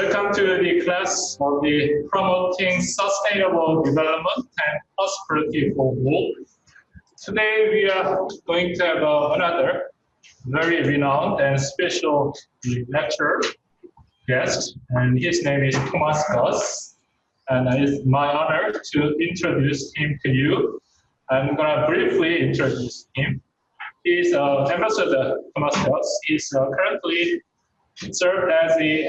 Welcome to the class of the Promoting Sustainable Development and Prosperity for All. Today we are going to have another very renowned and special lecturer guest, and his name is Thomas Goss, and it's my honor to introduce him to you. I'm going to briefly introduce him. He's Ambassador Thomas Goss. He's currently served as the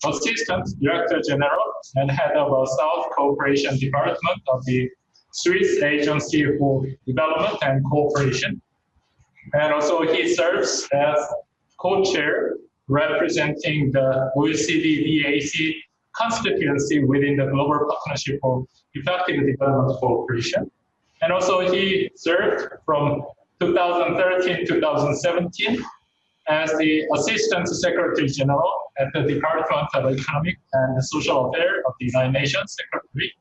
Assistant Director General and Head of South Cooperation Department of the Swiss Agency for Development and Cooperation. And also he serves as co-chair representing the OECD DAC constituency within the Global Partnership for Effective Development Cooperation. And also he served from 2013-2017 as the Assistant Secretary General at the Department of Economic and Social Affairs of the United Nations Secretary.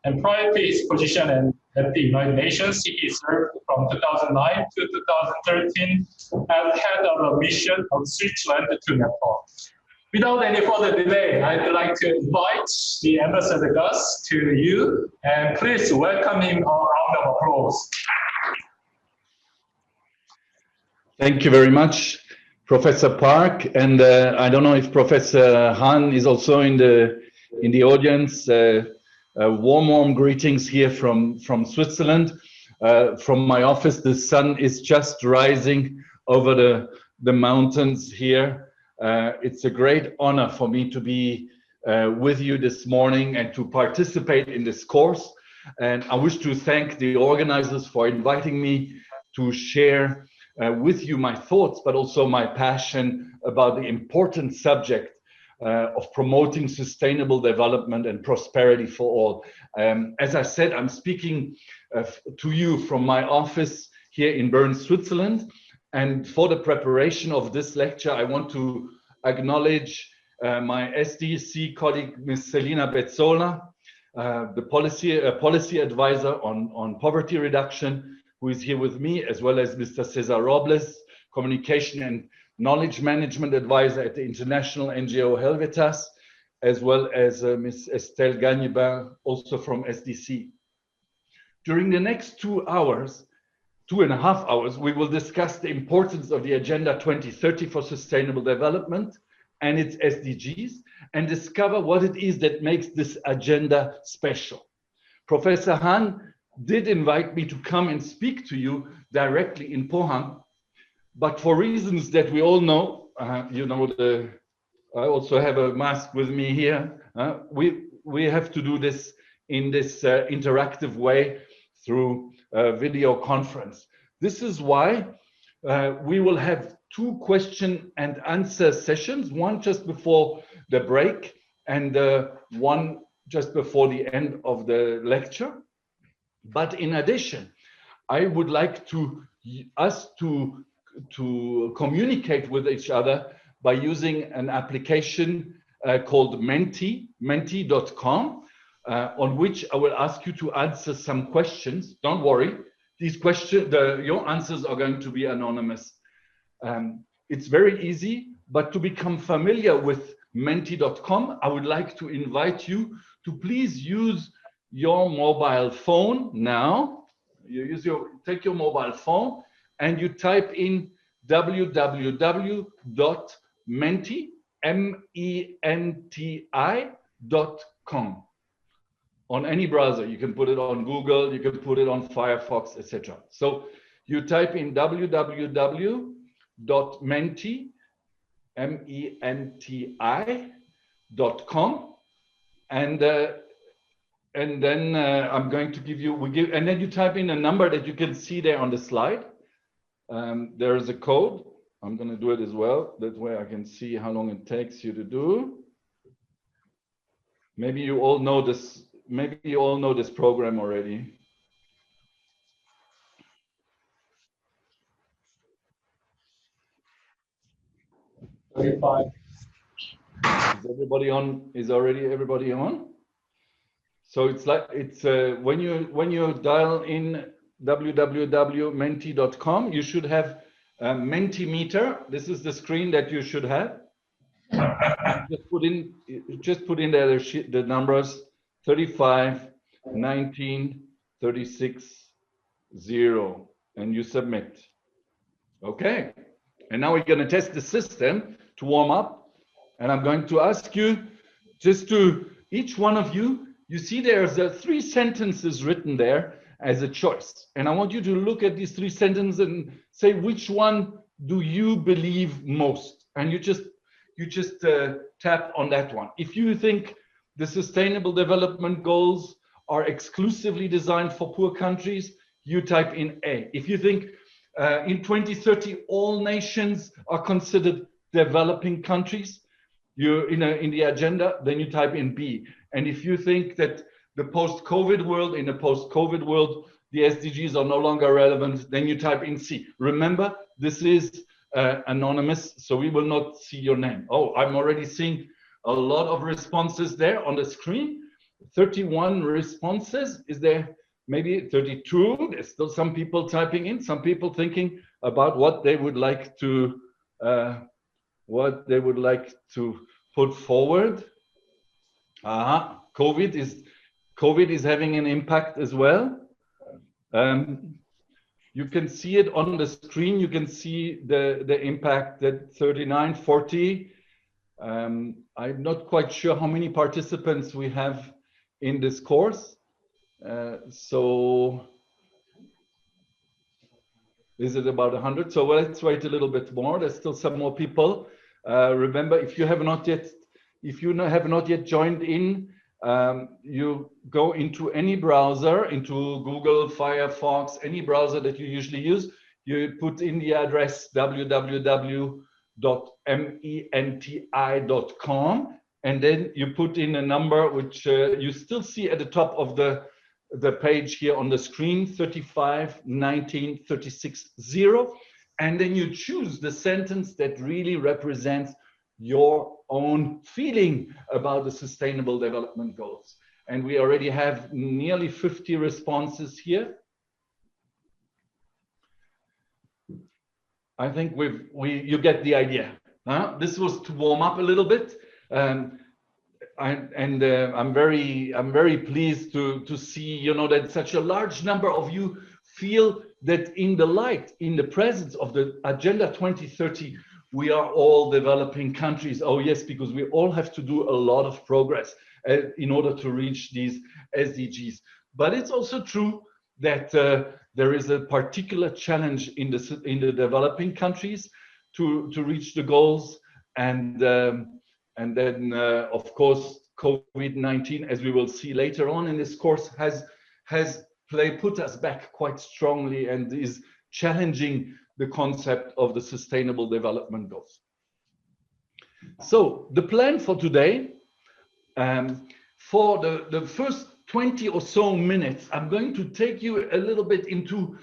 And prior to his position at the United Nations, he served from 2009 to 2013 as head of a mission of Switzerland to Nepal. Without any further delay, I'd like to invite the Ambassador Goss to you, and please welcome him a round of applause. Thank you very much, Professor Park, and I don't know if Professor Han is also in the audience. Warm greetings here from Switzerland. From my office, the sun is just rising over the mountains here. It's a great honor for me to be with you this morning and to participate in this course. And I wish to thank the organizers for inviting me to share with you my thoughts, but also my passion about the important subject of promoting sustainable development and prosperity for all. As I said, I'm speaking to you from my office here in Bern, Switzerland. And for the preparation of this lecture, I want to acknowledge my SDC colleague, Ms. Selina Bezzola, the policy advisor on poverty reduction, who is here with me, as well as Mr. Cesar Robles, Communication and Knowledge Management Advisor at the international NGO Helvetas, as well as Ms. Estelle Gagnebin, also from SDC. During the next 2 hours, 2.5 hours, we will discuss the importance of the Agenda 2030 for Sustainable Development and its SDGs, and discover what it is that makes this agenda special. Professor Han did invite me to come and speak to you directly in Pohang, but for reasons that we all know, I also have a mask with me here. We have to do this in this interactive way through video conference. This is why we will have 2 question and answer sessions, one just before the break and one just before the end of the lecture. But in addition, I would like us to communicate with each other by using an application called menti.com, on which I will ask you to answer some questions. Don't worry, these questions, your answers are going to be anonymous. It's very easy, but to become familiar with menti.com, I would like to invite you to please use your mobile phone now. Take your mobile phone and you type in www.menti.com on any browser. You can put it on Google, you can put it on Firefox, etc. So you type in www.menti.com and then I'm going to give you, and then you type in a number that you can see there on the slide. There is a code. I'm going to do it as well. That way I can see how long it takes you to do. Maybe you all know this. Maybe you all know this program already. Is everybody on? Is already everybody on? So it's like when you dial in www.menti.com, you should have a Mentimeter. This is the screen that you should have. just put in there the numbers 35, 19, 36, 0, and you submit. Okay, and now we're going to test the system to warm up, and I'm going to ask you just to, each one of you, you see there's 3 sentences written there as a choice, and I want you to look at these 3 sentences and say which one do you believe most, and you just tap on that one. If you think the Sustainable Development Goals are exclusively designed for poor countries, you type in A. If you think in 2030 all nations are considered developing countries, you're in the agenda, then you type in B. And if you think that the post-COVID world, in the post-COVID world, the SDGs are no longer relevant, then you type in C. Remember, this is anonymous, so we will not see your name. Oh, I'm already seeing a lot of responses there on the screen. 31 responses. Is there maybe 32? There's still some people typing in, some people thinking about what they would like to put forward. COVID is having an impact as well. You can see it on the screen. You can see the impact that 39, 40. I'm not quite sure how many participants we have in this course. So is it about 100? So let's wait a little bit more. There's still some more people. Remember, if you have not yet joined in, you go into any browser, into Google, Firefox, any browser that you usually use. You put in the address www.menti.com, and then you put in a number which you still see at the top of the page here on the screen, 35, 19, 36, 0. And then you choose the sentence that really represents your own feeling about the Sustainable Development Goals. And we already have nearly 50 responses here. I think you get the idea. This was to warm up a little bit. I'm very pleased to see, that such a large number of you feel that in the presence of the Agenda 2030, we are all developing countries. Oh yes, because we all have to do a lot of progress in order to reach these SDGs. But it's also true that there is a particular challenge in the developing countries to reach the goals, and then of course COVID-19, as we will see later on in this course, has put us back quite strongly and is challenging the concept of the Sustainable Development Goals. So the plan for today, for the first 20 or so minutes, I'm going to take you a little bit into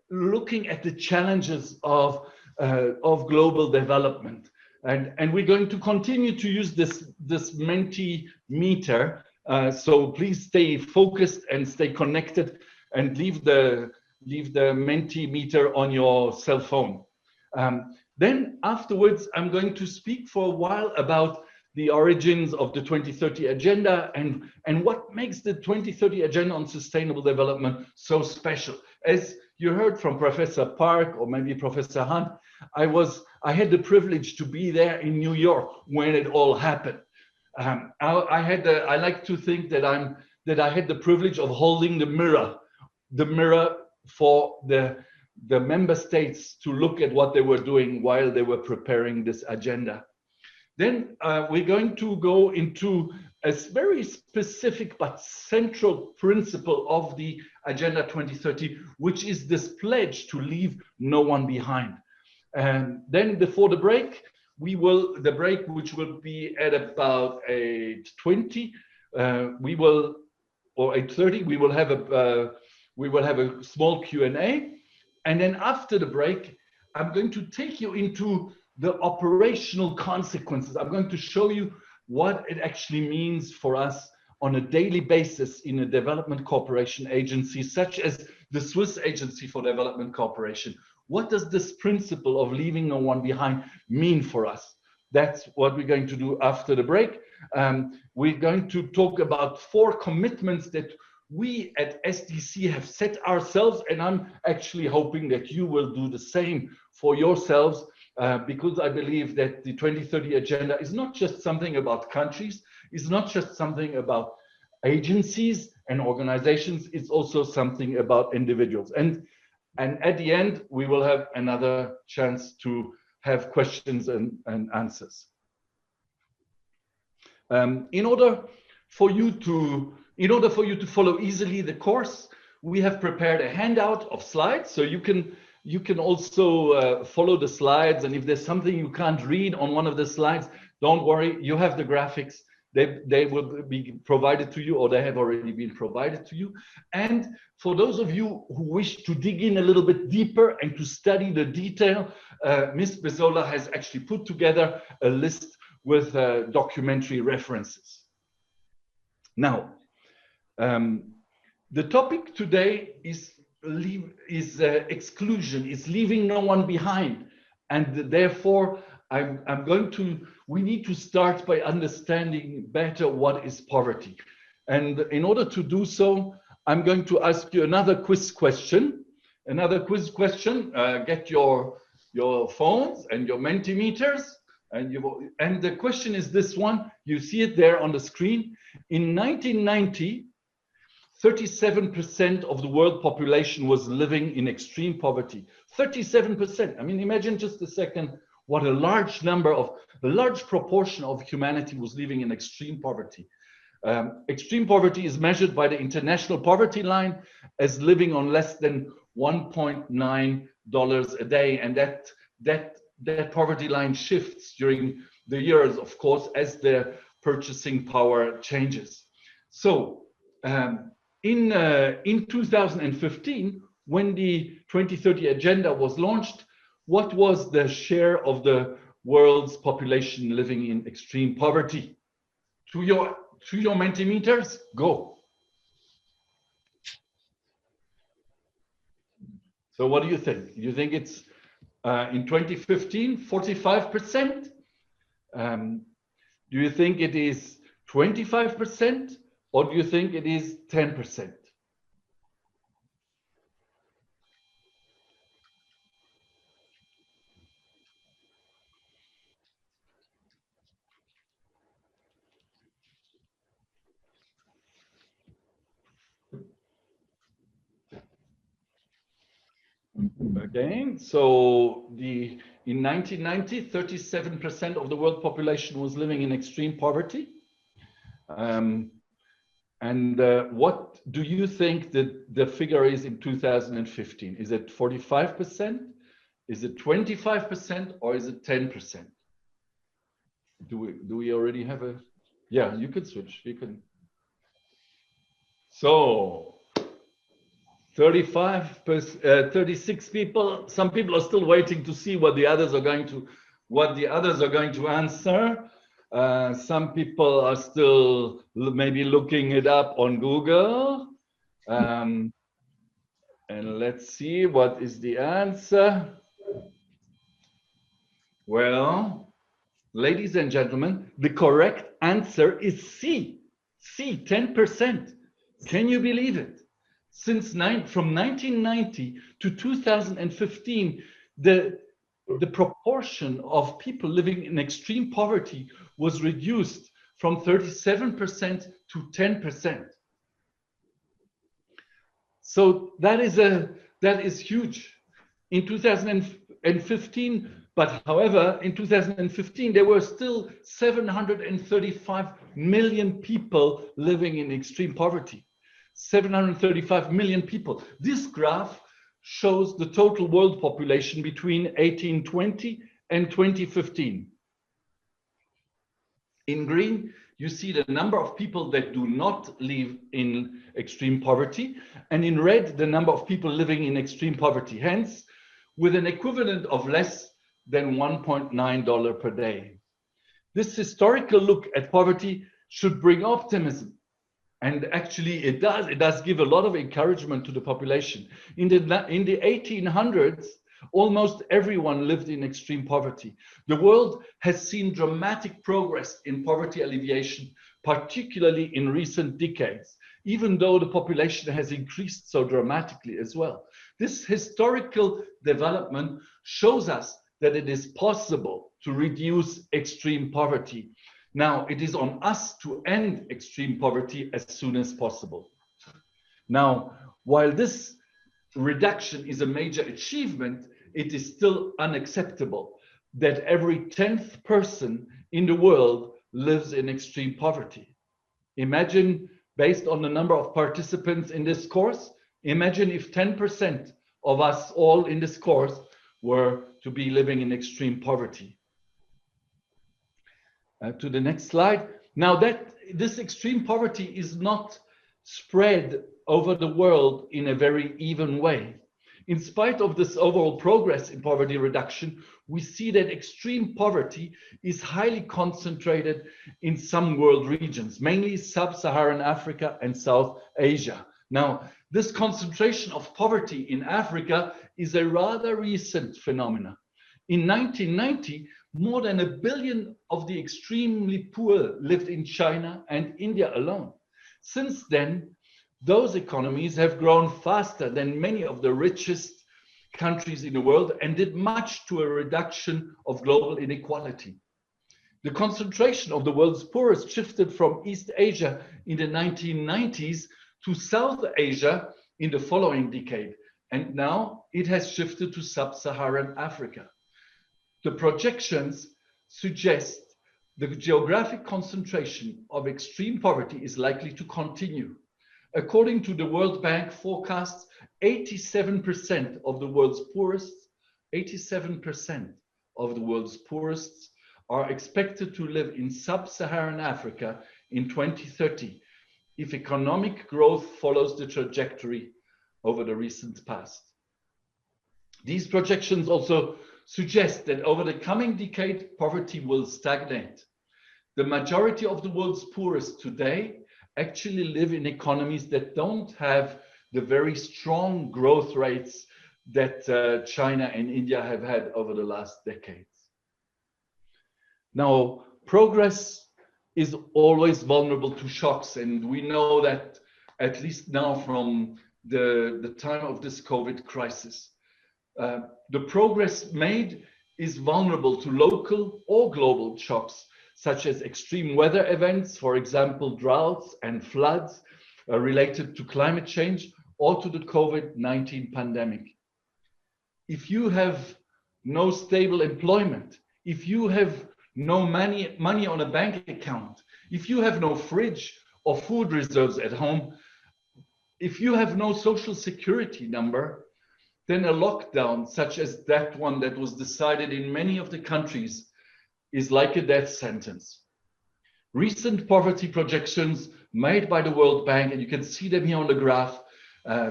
looking at the challenges of global development. And we're going to continue to use this Mentimeter. So please stay focused and stay connected, and leave the Mentimeter on your cell phone. Then afterwards, I'm going to speak for a while about the origins of the 2030 Agenda and what makes the 2030 Agenda on Sustainable Development so special. As you heard from Professor Park, or maybe Professor Hahn, I had the privilege to be there in New York when it all happened. I like to think that I had the privilege of holding the mirror for the member states to look at what they were doing while they were preparing this agenda. Then we're going to go into a very specific but central principle of the Agenda 2030, which is this pledge to leave no one behind. And then before the break, which will be at about 8:20, or 8:30, we will have a small Q&A. And then after the break, I'm going to take you into the operational consequences. I'm going to show you what it actually means for us on a daily basis in a development cooperation agency, such as the Swiss Agency for Development Cooperation. What does this principle of leaving no one behind mean for us? That's what we're going to do after the break. We're going to talk about 4 commitments that we at SDC have set ourselves, and I'm actually hoping that you will do the same for yourselves, because I believe that the 2030 agenda is not just something about countries, it's not just something about agencies and organizations, it's also something about individuals. And at the end, we will have another chance to have questions and answers. In order for you to follow easily the course, we have prepared a handout of slides, so you can also follow the slides. And if there's something you can't read on one of the slides, don't worry, you have the graphics. They will be provided to you, or they have already been provided to you. And for those of you who wish to dig in a little bit deeper and to study the detail, Ms. Bezola has actually put together a list with documentary references. Now, the topic today is exclusion, is leaving no one behind. And therefore, we need to start by understanding better what is poverty. And in order to do so, I'm going to ask you another quiz question. Get your phones and your Mentimeters. And the question is this one. You see it there on the screen. In 1990, 37% of the world population was living in extreme poverty. 37%. I mean, imagine just a second what a large proportion of humanity was living in extreme poverty. Extreme poverty is measured by the International Poverty Line as living on less than $1.9 a day, and that poverty line shifts during the years, of course, as their purchasing power changes. So in 2015, when the 2030 agenda was launched, what was the share of the world's population living in extreme poverty? To your Mentimeters, go. So what do you think? You think it's in 2015, 45%? Do you think it is 25%? Or do you think it is 10%? Again, so in 1990, 37% of the world population was living in extreme poverty. What do you think that the figure is in 2015? Is it 45%? Is it 25%? Or is it 10%? Do we already have a? Yeah, you could switch. You can. So 36 people. Some people are still waiting to see what the others are going to answer. Some people are still maybe looking it up on Google. And let's see, what is the answer? Well, ladies and gentlemen, the correct answer is C. C, 10%. Can you believe it? From 1990 to 2015, the proportion of people living in extreme poverty was reduced from 37% to 10%. So that is huge. In 2015, but however, in 2015, there were still 735 million people living in extreme poverty. 735 million people. This graph shows the total world population between 1820 and 2015. In green, you see the number of people that do not live in extreme poverty, and in red, the number of people living in extreme poverty, hence with an equivalent of less than $1.9 per day. This historical look at poverty should bring optimism. And actually it does give a lot of encouragement to the population. In the 1800s, Almost everyone lived in extreme poverty. The world has seen dramatic progress in poverty alleviation, particularly in recent decades, even though the population has increased so dramatically as well. This historical development shows us that it is possible to reduce extreme poverty. Now, it is on us to end extreme poverty as soon as possible. Now, while this reduction is a major achievement, it is still unacceptable that every 10th person in the world lives in extreme poverty. Imagine, based on the number of participants in this course, imagine if 10% of us all in this course were to be living in extreme poverty. To the next slide. Now that this extreme poverty is not spread over the world in a very even way. In spite of this overall progress in poverty reduction, we see that extreme poverty is highly concentrated in some world regions, mainly sub-Saharan Africa and South Asia. Now, this concentration of poverty in Africa is a rather recent phenomenon. In 1990, more than 1 billion of the extremely poor lived in China and India alone. Since then, those economies have grown faster than many of the richest countries in the world and did much to a reduction of global inequality. The concentration of the world's poorest shifted from East Asia in the 1990s to South Asia in the following decade, and now it has shifted to sub-Saharan Africa. The projections suggest the geographic concentration of extreme poverty is likely to continue. According to the World Bank forecasts, 87% of the world's poorest, 87% of the world's poorest are expected to live in sub-Saharan Africa in 2030 if economic growth follows the trajectory over the recent past. These projections also suggest that over the coming decade, poverty will stagnate. The majority of the world's poorest today actually live in economies that don't have the very strong growth rates that China and India have had over the last decades. Now, progress is always vulnerable to shocks, and we know that at least now from the time of this COVID crisis. The progress made is vulnerable to local or global shocks, such as extreme weather events, for example, droughts and floods related to climate change or to the COVID-19 pandemic. If you have no stable employment, if you have no money on a bank account, if you have no fridge or food reserves at home, if you have no social security number, then a lockdown such as that one that was decided in many of the countries is like a death sentence. Recent poverty projections made by the World Bank, and you can see them here on the graph,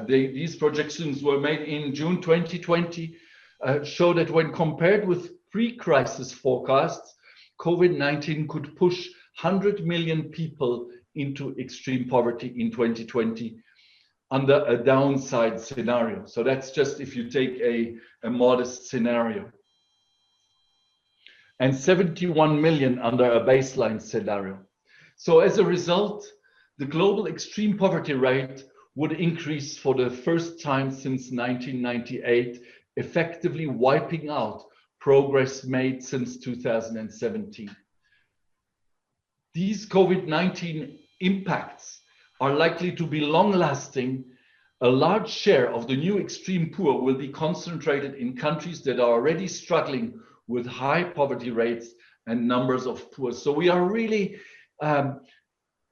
these projections were made in June 2020, show that when compared with pre-crisis forecasts, COVID-19 could push 100 million people into extreme poverty in 2020 under a downside scenario. So that's just if you take a modest scenario. And 71 million under a baseline scenario. So as a result, the global extreme poverty rate would increase for the first time since 1998, effectively wiping out progress made since 2017. These COVID-19 impacts are likely to be long-lasting. A large share of the new extreme poor will be concentrated in countries that are already struggling with high poverty rates and numbers of poor. So we are really,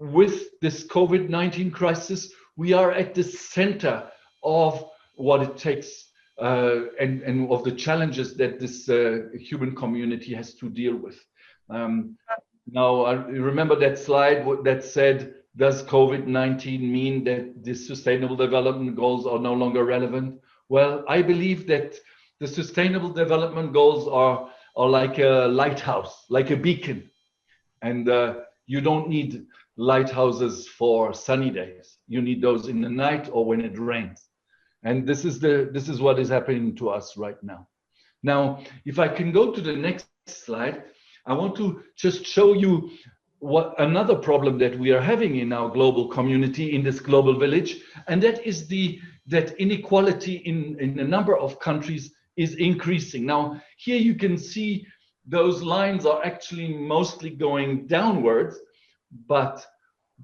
with this COVID-19 crisis, we are at the center of what it takes and of the challenges that this human community has to deal with. Now, I remember that slide that said, does COVID-19 mean that the Sustainable Development Goals are no longer relevant? Well, I believe that the Sustainable Development Goals are like a lighthouse, like a beacon. And you don't need lighthouses for sunny days. You need those in the night or when it rains. And this is what is happening to us right now. Now, if I can go to the next slide, I want to just show you what another problem that we are having in our global community, in this global village, and that is that inequality in a number of countries is increasing. Now, here you can see those lines are actually mostly going downwards, but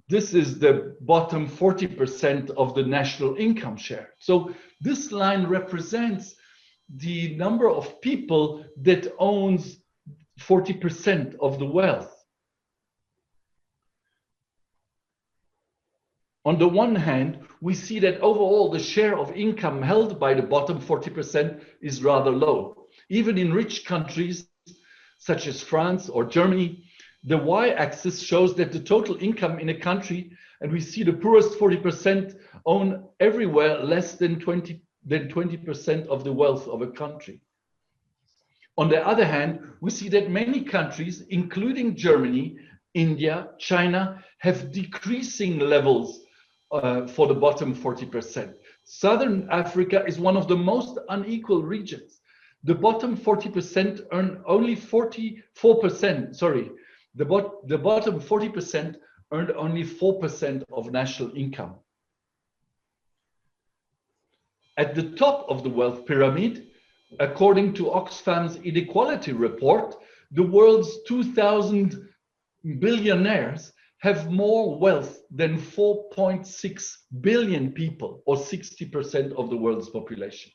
this is the bottom 40% of the national income share. So this line represents the number of people that owns 40% of the wealth. On the one hand, we see that overall the share of income held by the bottom 40% is rather low. Even in rich countries such as France or Germany, the y-axis shows that the total income in a country, and we see the poorest 40% own everywhere less than 20% of the wealth of a country. On the other hand, we see that many countries, including Germany, India, China, have decreasing levels for the bottom 40%. Southern Africa is one of the most unequal regions. The bottom 40% earn only 44%, sorry, the bottom 40% earned only 4% of national income. At the top of the wealth pyramid, according to Oxfam's inequality report, the world's 2,000 billionaires have more wealth than 4.6 billion people, or 60% of the world's population.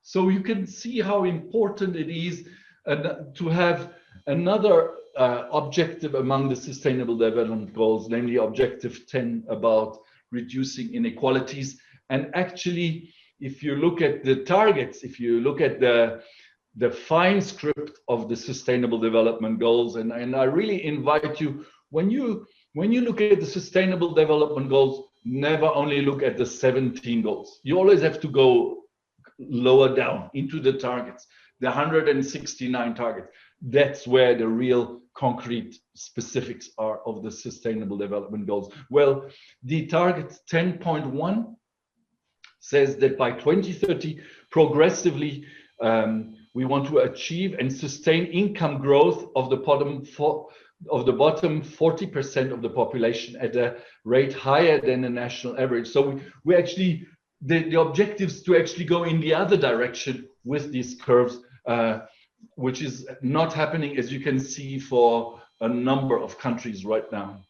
So you can see how important it is to have another objective among the Sustainable Development Goals, namely Objective 10 about reducing inequalities. And actually, if you look at the targets, if you look at the fine script of the Sustainable Development Goals, and I really invite you, when you look at the Sustainable Development Goals, never only look at the 17 goals. You always have to go lower down into the targets, the 169 targets. That's where the real concrete specifics are of the Sustainable Development Goals. Well, the target 10.1 says that by 2030, progressively, we want to achieve and sustain income growth of the bottom 40% of the population at a rate higher than the national average. So we actually, the objectives to actually go in the other direction with these curves, which is not happening, as you can see, for a number of countries right now.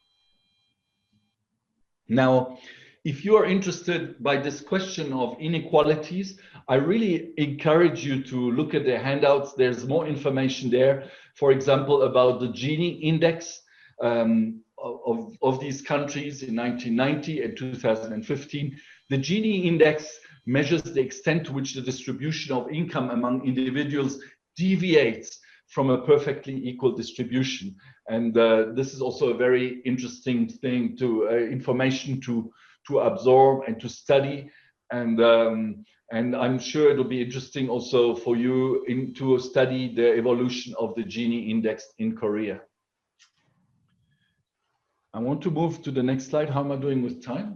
Now, if you are interested by this question of inequalities, I really encourage you to look at the handouts. There's more information there, for example, about the Gini index of these countries in 1990 and 2015. The Gini index measures the extent to which the distribution of income among individuals deviates from a perfectly equal distribution. And this is also a very interesting thing information to absorb and to study. And I'm sure it'll be interesting also for you to study the evolution of the Gini index in Korea. I want to move to the next slide. How am I doing with time?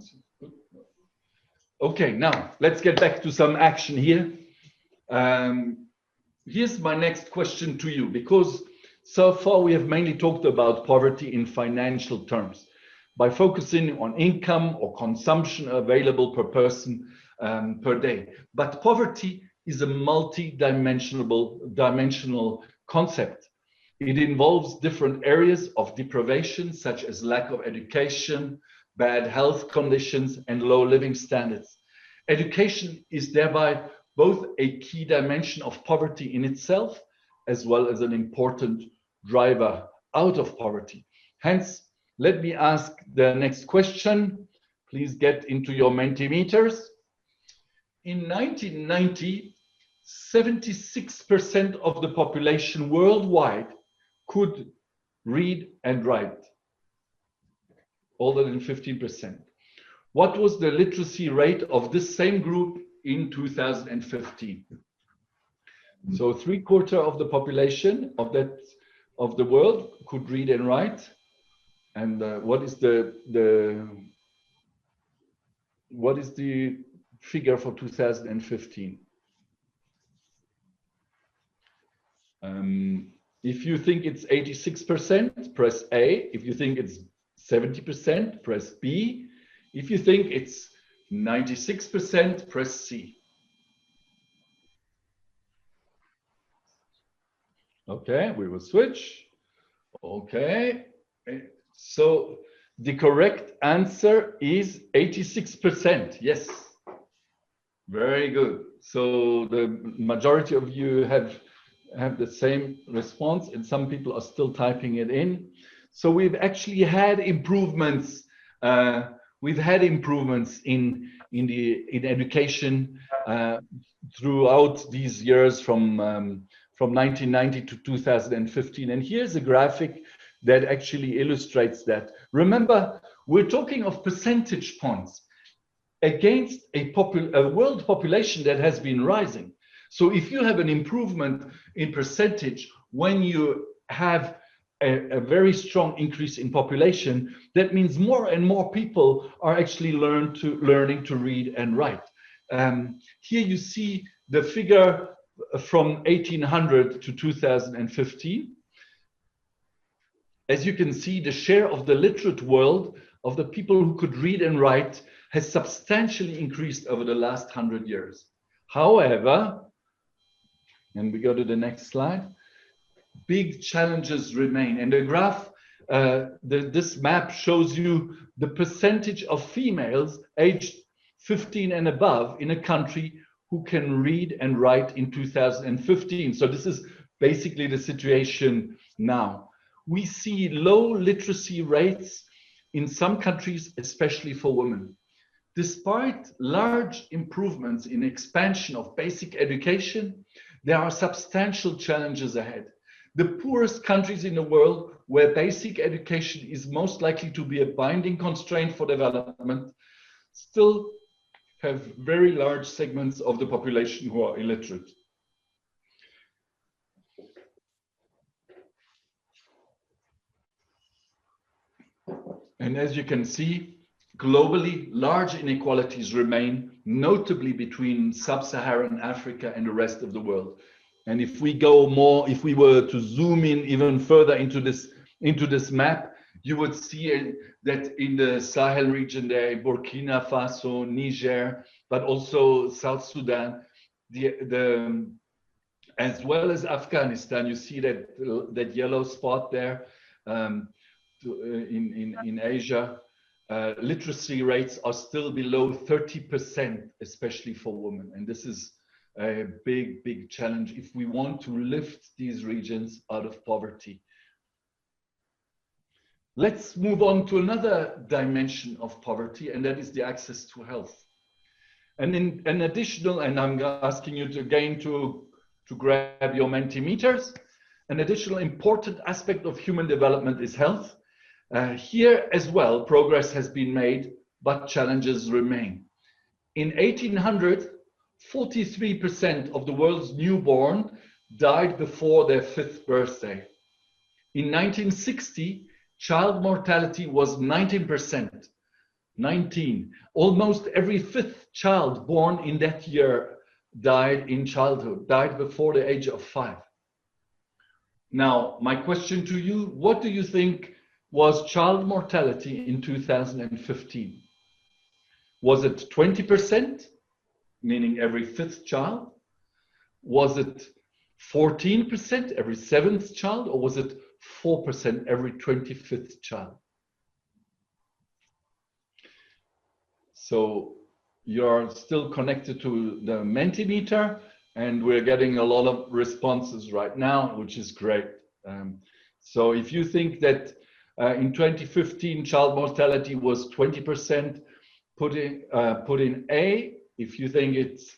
Okay, now let's get back to some action here. Here's my next question to you, because so far we have mainly talked about poverty in financial terms, by focusing on income or consumption available per person per day. But poverty is a multi-dimensional concept. It involves different areas of deprivation, such as lack of education, bad health conditions, and low living standards. Education is thereby both a key dimension of poverty in itself, as well as an important driver out of poverty. Hence, let me ask the next question. Please get into your Mentimeters. In 1990, 76% of the population worldwide could read and write, older than 15%. What was the literacy rate of this same group in 2015? So 3/4 of the population of the world could read and write. And what is the figure for 2015. If you think it's 86%, press A. If you think it's 70%, press B. If you think it's 96%, press C. Okay, we will switch. Okay, so the correct answer is 86%. Yes, very good. So the majority of you have the same response, and some people are still typing it in. So we've actually had improvements. We've had improvements in education throughout these years from 1990 to 2015. And here's a graphic that actually illustrates that. Remember, we're talking of percentage points against a world population that has been rising. So if you have an improvement in percentage when you have a very strong increase in population, that means more and more people are actually learning to read and write. Here you see the figure from 1800 to 2015. As you can see, the share of the literate world, of the people who could read and write, has substantially increased over the last 100 years. However, and we go to the next slide, big challenges remain. And the graph, this map shows you the percentage of females aged 15 and above in a country who can read and write in 2015. So this is basically the situation now. We see low literacy rates in some countries, especially for women. Despite large improvements in expansion of basic education, there are substantial challenges ahead. The poorest countries in the world, where basic education is most likely to be a binding constraint for development, still have very large segments of the population who are illiterate. And as you can see, globally, large inequalities remain, notably between sub-Saharan Africa and the rest of the world. And if we were to zoom in even further into this map, you would see that in the Sahel region there, Burkina Faso, Niger, but also South Sudan, as well as Afghanistan, you see that yellow spot there in Asia. Literacy rates are still below 30%, especially for women. And this is a big, big challenge if we want to lift these regions out of poverty. Let's move on to another dimension of poverty, and that is the access to health. And in an additional, and I'm asking you to grab your Mentimeters, an additional important aspect of human development is health. Here as well, progress has been made, but challenges remain. In 1800, 43% of the world's newborn died before their 5th birthday. In 1960, child mortality was 19%. 19. Almost every 5th child born in that year died in childhood, died before the age of 5. Now, my question to you, what do you think was child mortality in 2015? Was it 20%, meaning every 5th child? Was it 14%, every 7th child? Or was it 4%, every 25th child? So you're still connected to the Mentimeter, and we're getting a lot of responses right now, which is great. So if you think that in 2015 child mortality was 20%, put in A. If you think it's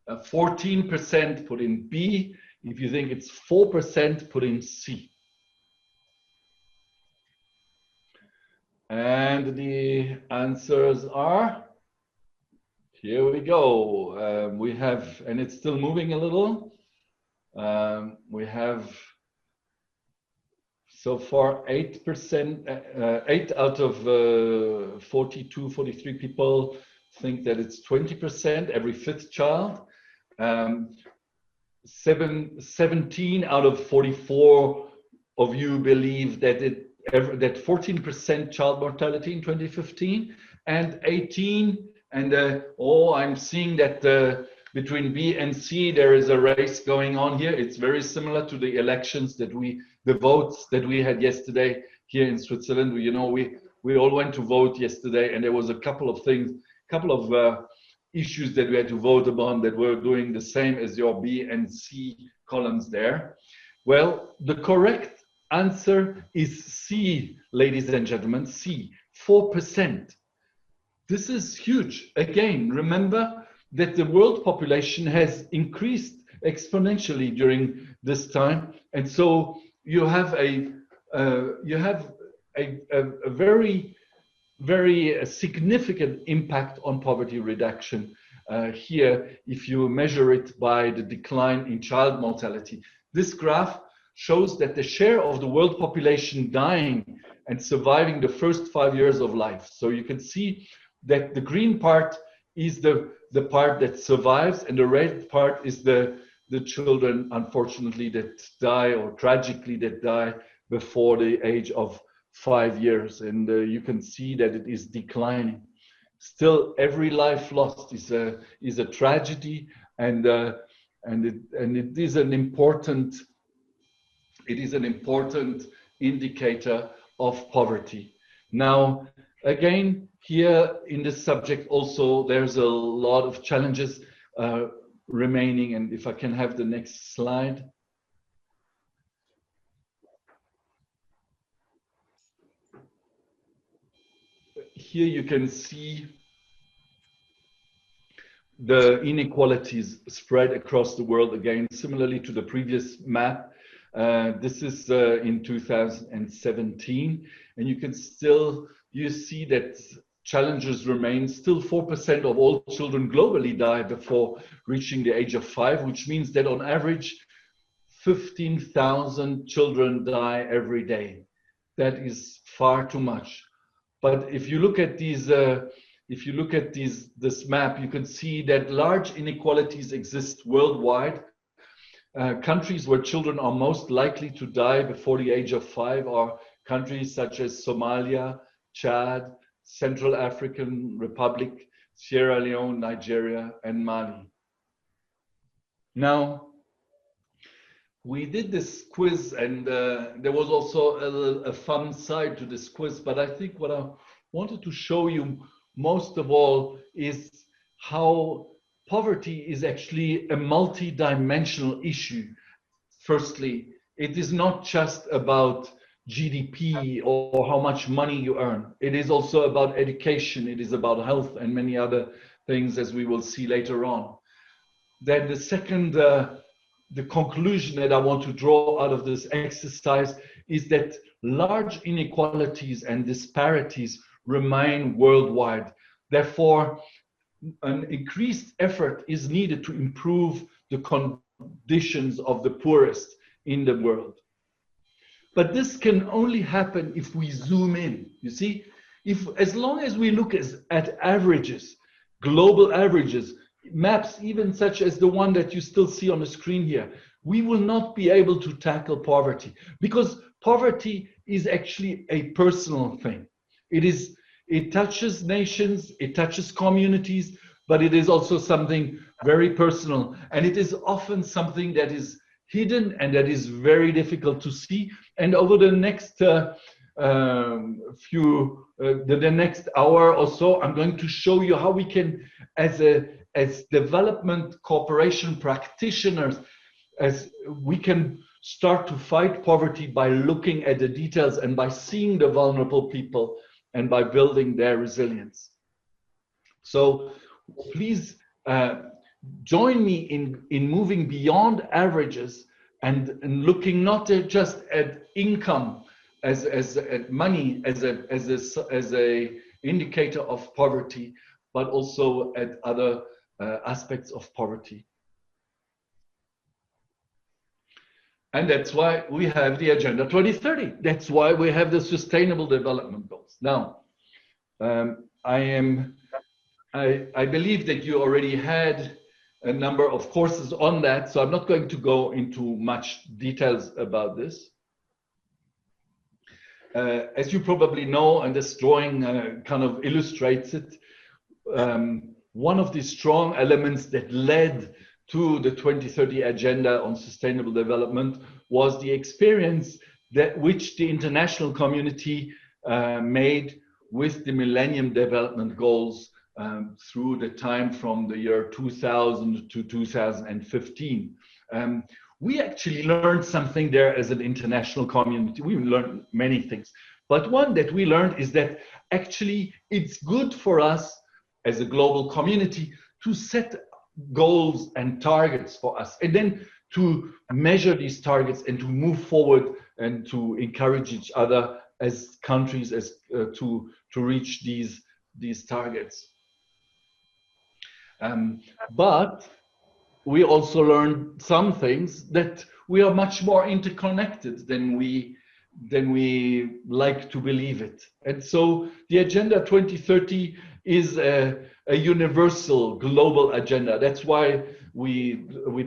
14%, put in B. If you think it's 4%, put in C. And the answers are, here we go. We have, and it's still moving a little. We have so far 8%, 8 out of 42, 43 people think that it's 20%, every fifth child. 17 out of 44 of you believe that that 14% child mortality in 2015, and 18, and I'm seeing that between B and C there is a race going on here. It's very similar to the elections that the votes that we had yesterday here in Switzerland. You know, we all went to vote yesterday, and there was a couple of things, issues that we had to vote upon that were doing the same as your B and C columns there. Well, the correct answer is C, ladies and gentlemen, C, 4%. This is huge. Again, remember that the world population has increased exponentially during this time, and so you have a very, very significant impact on poverty reduction here if you measure it by the decline in child mortality. This graph shows that the share of the world population dying and surviving the first 5 years of life. So you can see that the green part is the part that survives, and the red part is the children, unfortunately, that die, or tragically that die before the age of 5 years. And you can see that it is declining. Still, every life lost is a tragedy, and it is an important indicator of poverty. Now, again, here in this subject also, there's a lot of challenges remaining. And if I can have the next slide. Here you can see the inequalities spread across the world, again, similarly to the previous map. This is in 2017, and you see that challenges remain. Still 4% of all children globally die before reaching the age of 5, which means that on average 15,000 children die every day. That is far too much. But if you look at this map, you can see that large inequalities exist worldwide. Countries where children are most likely to die before the age of 5 are countries such as Somalia, Chad, Central African Republic, Sierra Leone, Nigeria, and Mali. Now, we did this quiz, and there was also a fun side to this quiz, but I think what I wanted to show you most of all is how poverty is actually a multi-dimensional issue. Firstly, it is not just about GDP or how much money you earn. It is also about education. It is about health and many other things, as we will see later on. Then the second, the conclusion that I want to draw out of this exercise is that large inequalities and disparities remain worldwide. Therefore, an increased effort is needed to improve the conditions of the poorest in the world. But this can only happen if we zoom in. You see, as long as we look at averages, global averages, maps even such as the one that you still see on the screen here, we will not be able to tackle poverty, because poverty is actually a personal thing. It touches nations, it touches communities, but it is also something very personal, and it is often something that is hidden and that is very difficult to see. And over the next the next hour or so, I'm going to show you how we can, as development cooperation practitioners, as we can start to fight poverty by looking at the details and by seeing the vulnerable people and by building their resilience. So please join me in moving beyond averages and looking not just at income as money as a indicator of poverty, but also at other aspects of poverty. And that's why we have the Agenda 2030. That's why we have the Sustainable Development Goals. Now, I am I believe that you already had a number of courses on that, so I'm not going to go into much details about this. As you probably know, and this drawing kind of illustrates it, one of the strong elements that led to the 2030 Agenda on Sustainable Development was the experience that which the international community made with the Millennium Development Goals through the time from the year 2000 to 2015. We actually learned something there as an international community. We learned many things, but one that we learned is that actually it's good for us as a global community to set goals and targets for us, and then to measure these targets and to move forward and to encourage each other as countries to reach these targets. But we also learned some things, that we are much more interconnected than we like to believe it. And so the Agenda 2030 is a universal global agenda. That's why we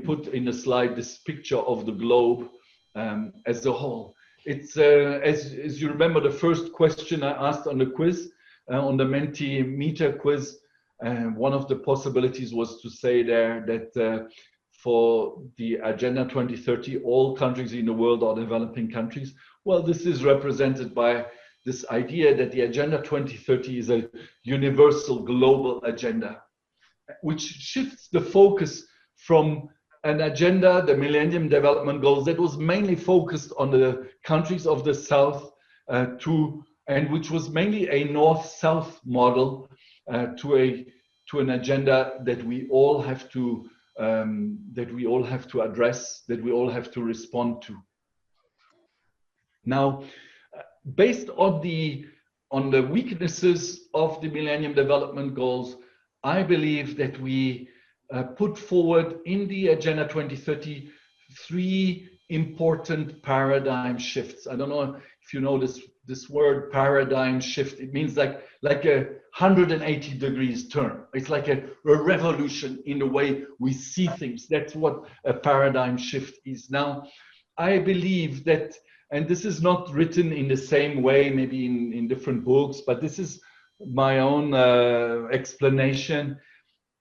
put in the slide this picture of the globe as a whole. It's as you remember, the first question I asked on the quiz, on the Mentimeter quiz, one of the possibilities was to say there that for the Agenda 2030, all countries in the world are developing countries. Well, this is represented by this idea that the Agenda 2030 is a universal global agenda, which shifts the focus from an agenda, the Millennium Development Goals, that was mainly focused on the countries of the South and which was mainly a North-South model, to an agenda that we all have to address, that we all have to respond to. Now, based on the weaknesses of the Millennium Development Goals, I believe that we put forward in the Agenda 2030 three important paradigm shifts. I don't know if you know this word paradigm shift. It means like a 180 degrees turn. It's like a revolution in the way we see things. That's what a paradigm shift is. Now, I believe that, and this is not written in the same way, maybe in different books, but this is my own explanation.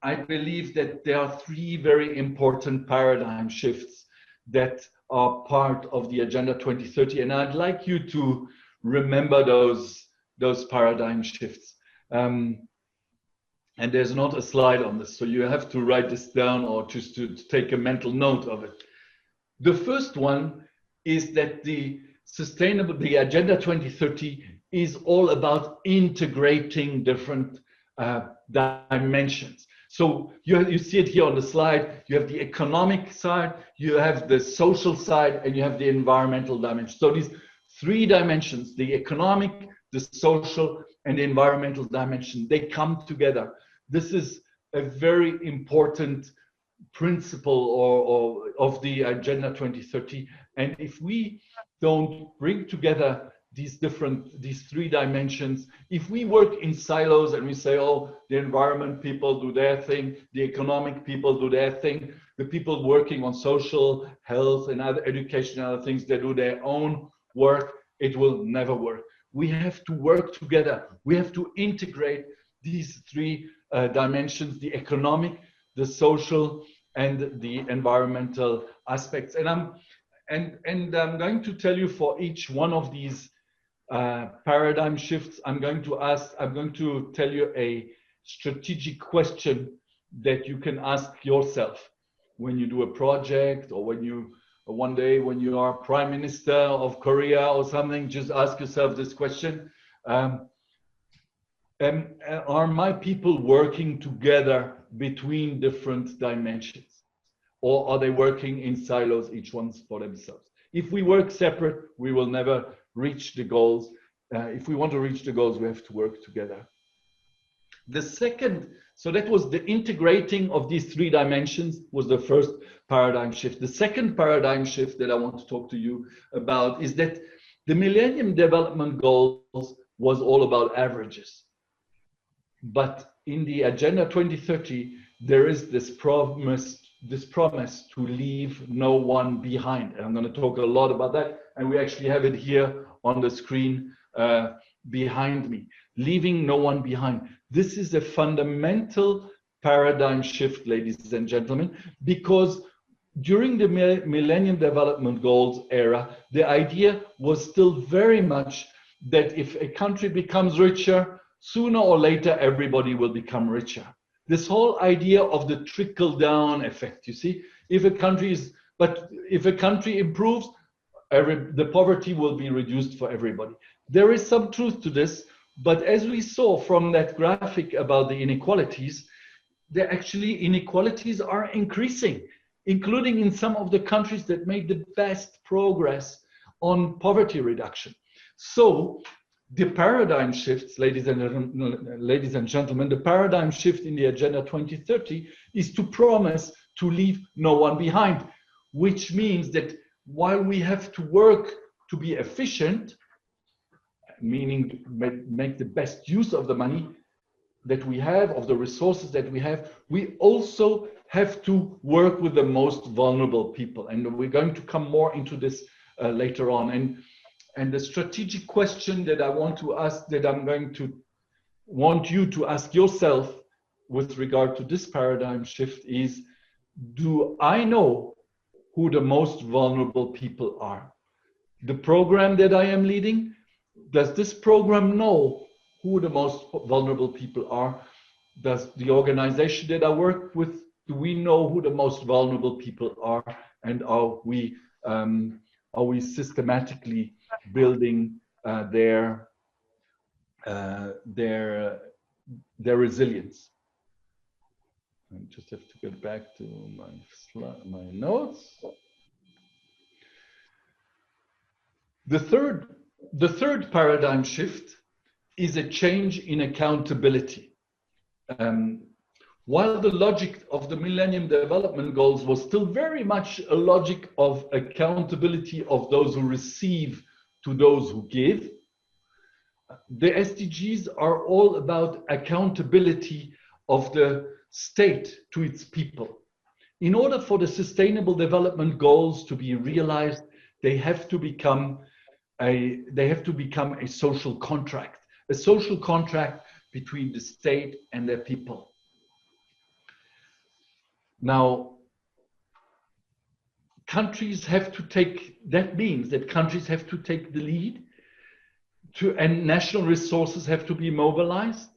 I believe that there are three very important paradigm shifts that are part of the Agenda 2030, and I'd like you to remember those paradigm shifts. And there's not a slide on this, so you have to write this down or just to take a mental note of it. The first one is that the Agenda 2030 is all about integrating different dimensions. So you see it here on the slide. You have the economic side, you have the social side, and you have the environmental dimension. So these three dimensions, the economic, the social, and the environmental dimension, they come together. This is a very important principle of the Agenda 2030. And if we don't bring together these three dimensions, if we work in silos and we say, oh, the environment people do their thing, the economic people do their thing, the people working on social, health, and other education and other things, they do their own work, it will never work. We have to work together. We have to integrate these three dimensions, the economic, the social, and the environmental aspects. And I'm going to tell you for each one of these paradigm shifts, I'm going to tell you a strategic question that you can ask yourself when you do a project, or one day when you are Prime Minister of Korea or something. Just ask yourself this question: are my people working together between different dimensions, or are they working in silos, each one for themselves? If we work separate, we will never reach the goals. If we want to reach the goals, we have to work together. The second, so that was the integrating of these three dimensions, was the first paradigm shift. The second paradigm shift that I want to talk to you about is that the Millennium Development Goals was all about averages. But in the Agenda 2030, there is this promise to leave no one behind. And I'm going to talk a lot about that. And we actually have it here on the screen behind me. Leaving no one behind. This is a fundamental paradigm shift, ladies and gentlemen, because during the Millennium Development Goals era, the idea was still very much that if a country becomes richer, sooner or later, everybody will become richer. This whole idea of the trickle-down effect, you see, if a country improves, the poverty will be reduced for everybody. There is some truth to this, but as we saw from that graphic about the inequalities, inequalities are increasing, including in some of the countries that made the best progress on poverty reduction. So the paradigm shifts, ladies and gentlemen, the paradigm shift in the Agenda 2030 is to promise to leave no one behind, which means that while we have to work to be efficient, meaning make the best use of the money that we have, of the resources that we have, we also have to work with the most vulnerable people. And we're going to come more into this later on. And the strategic question that I want to ask, that I'm going to want you to ask yourself with regard to this paradigm shift is, do I know who the most vulnerable people are? The program that I am leading, does this program know who the most vulnerable people are? Does the organization that I work with, do we know who the most vulnerable people are? And are we systematically building their resilience? I just have to get back to my notes. The third paradigm shift is a change in accountability. While the logic of the Millennium Development Goals was still very much a logic of accountability of those who receive to those who give, the SDGs are all about accountability of the state to its people. In order for the Sustainable Development Goals to be realized, they have to become a social contract between the state and their people. Now, countries have to take, that means that countries have to take the lead, and national resources have to be mobilized,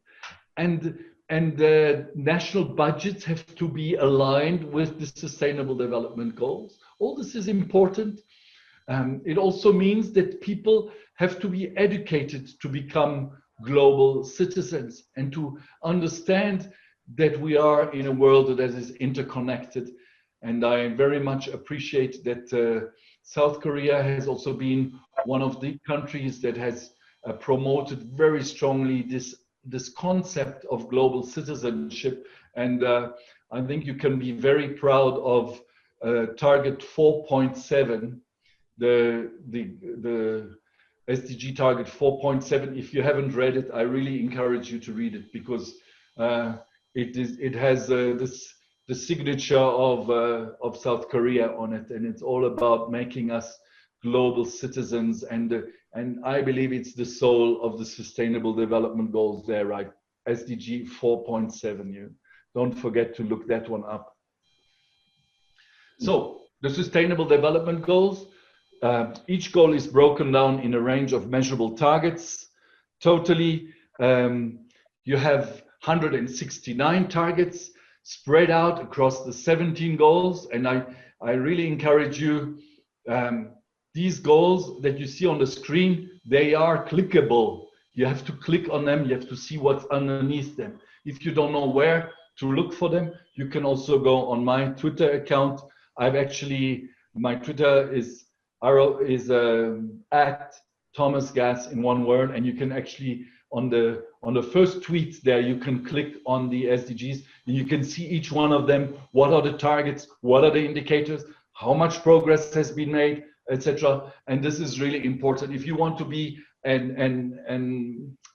and national budgets have to be aligned with the Sustainable Development Goals. All this is important. It also means that people have to be educated to become global citizens and to understand that we are in a world that is interconnected. And I very much appreciate that South Korea has also been one of the countries that has promoted very strongly this concept of global citizenship. And I think you can be very proud of target 4.7, the SDG target 4.7. If you haven't read it, I really encourage you to read it, because it has the signature of South Korea on it, and it's all about making us global citizens, and I believe it's the soul of the Sustainable Development Goals there, right? SDG 4.7. You don't forget to look that one up. So the Sustainable Development Goals, each goal is broken down in a range of measurable targets. Totally, you have 169 targets spread out across the 17 goals. And I really encourage you, these goals that you see on the screen, they are clickable. You have to click on them. You have to see what's underneath them. If you don't know where to look for them, you can also go on my Twitter account. My Twitter is at Thomas Gass in one word, and you can actually on the first tweet there, you can click on the SDGs and you can see each one of them. What are the targets? What are the indicators? How much progress has been made, etc. And this is really important if you want to be an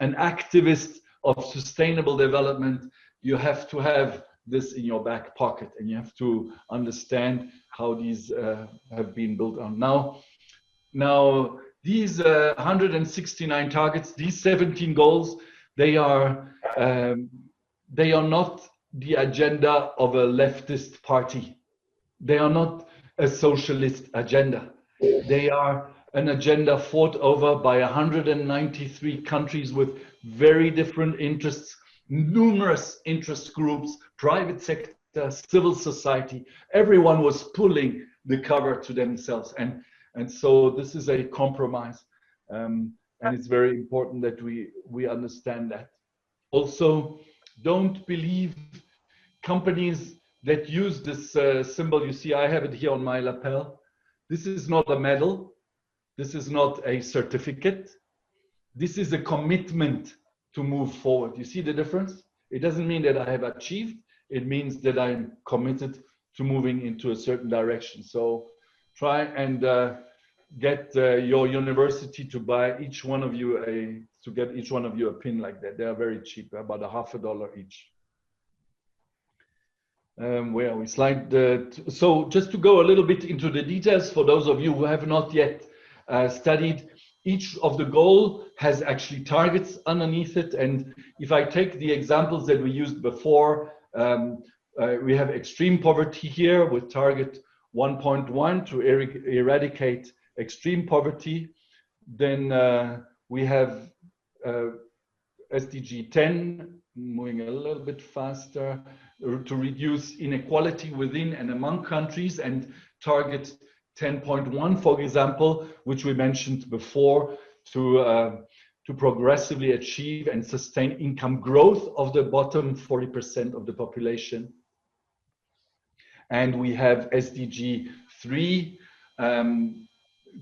activist of sustainable development, you have to have this in your back pocket, and you have to understand how these have been built on. Now these 169 targets, these 17 goals, they are not the agenda of a leftist party. They are not a socialist agenda. They are an agenda fought over by 193 countries with very different interests, numerous interest groups, private sector, civil society. Everyone was pulling the cover to themselves. And so this is a compromise. And it's very important that we understand that. Also, don't believe companies that use this symbol. You see, I have it here on my lapel. This is not a medal. This is not a certificate. This is a commitment to move forward. You see the difference? It doesn't mean that I have achieved. It means that I'm committed to moving into a certain direction. So try and get your university to buy each one of you a pin like that. They are very cheap, about $50 each. Where are we? So just to go a little bit into the details for those of you who have not yet studied, each of the goal has actually targets underneath it. And if I take the examples that we used before, we have extreme poverty here with target 1.1 to eradicate extreme poverty. Then we have SDG 10, moving a little bit faster, to reduce inequality within and among countries, and target 10.1, for example, which we mentioned before, to progressively achieve and sustain income growth of the bottom 40% of the population. And we have SDG 3,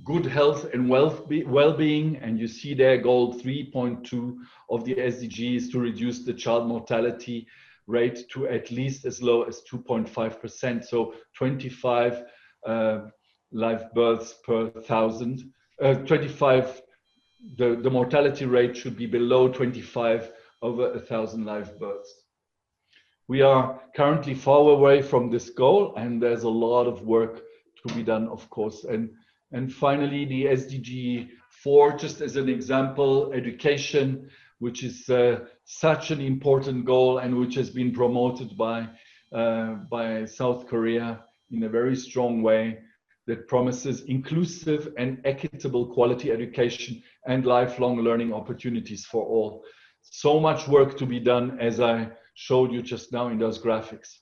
good health and well-being, and you see there goal 3.2 of the SDG is to reduce the child mortality rate to at least as low as 2.5%. So 25 live births per 1,000. 25, the mortality rate should be below 25 over 1,000 live births. We are currently far away from this goal, and there's a lot of work to be done, of course. And finally, the SDG 4, just as an example, education, which is such an important goal and which has been promoted by South Korea in a very strong way, that promises inclusive and equitable quality education and lifelong learning opportunities for all. So much work to be done, as I showed you just now in those graphics.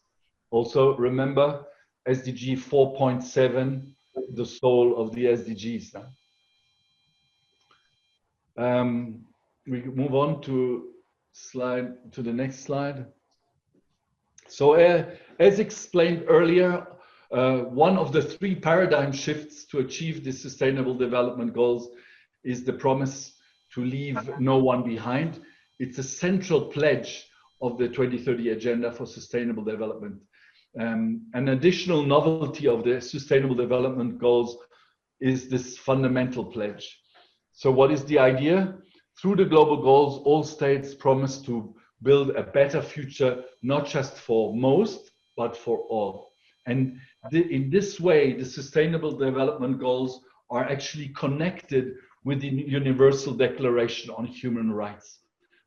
Also, remember SDG 4.7, the soul of the SDGs. We move on to the next slide. So as explained earlier, one of the 3 paradigm shifts to achieve the Sustainable Development Goals is the promise to leave no one behind. It's a central pledge of the 2030 Agenda for Sustainable Development. An additional novelty of the Sustainable Development Goals is this fundamental pledge. So what is the idea? Through the global goals, all states promise to build a better future, not just for most, but for all. And in this way, the Sustainable Development Goals are actually connected with the Universal Declaration on Human Rights.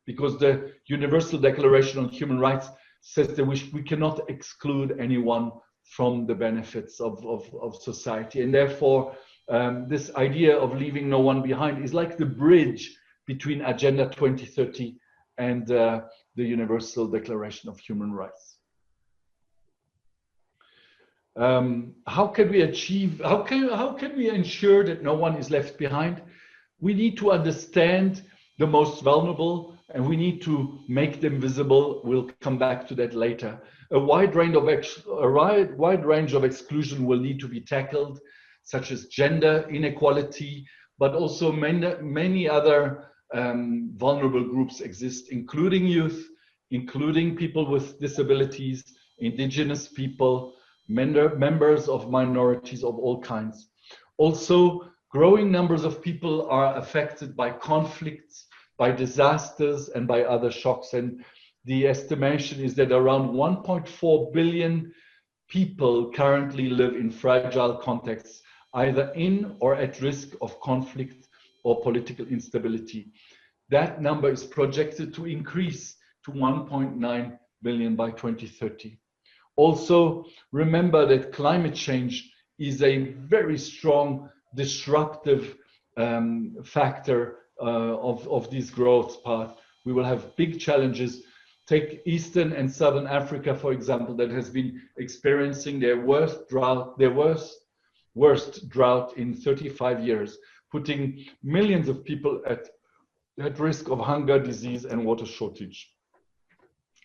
Because the Universal Declaration on Human Rights says that we cannot exclude anyone from the benefits of society. And therefore, this idea of leaving no one behind is like the bridge between Agenda 2030 and the Universal Declaration of Human Rights. How can we ensure that no one is left behind? We need to understand the most vulnerable, and we need to make them visible. We'll come back to that later. A wide range of exclusion will need to be tackled, such as gender inequality, but also many other vulnerable groups exist, including youth, including people with disabilities, indigenous people, members of minorities of all kinds. Also, growing numbers of people are affected by conflicts, by disasters and by other shocks. And the estimation is that around 1.4 billion people currently live in fragile contexts, either in or at risk of conflict or political instability. That number is projected to increase to 1.9 billion by 2030. Also, remember that climate change is a very strong disruptive factor of this growth path. We will have big challenges. Take Eastern and Southern Africa, for example, that has been experiencing their worst drought in 35 years, putting millions of people at risk of hunger, disease, and water shortage.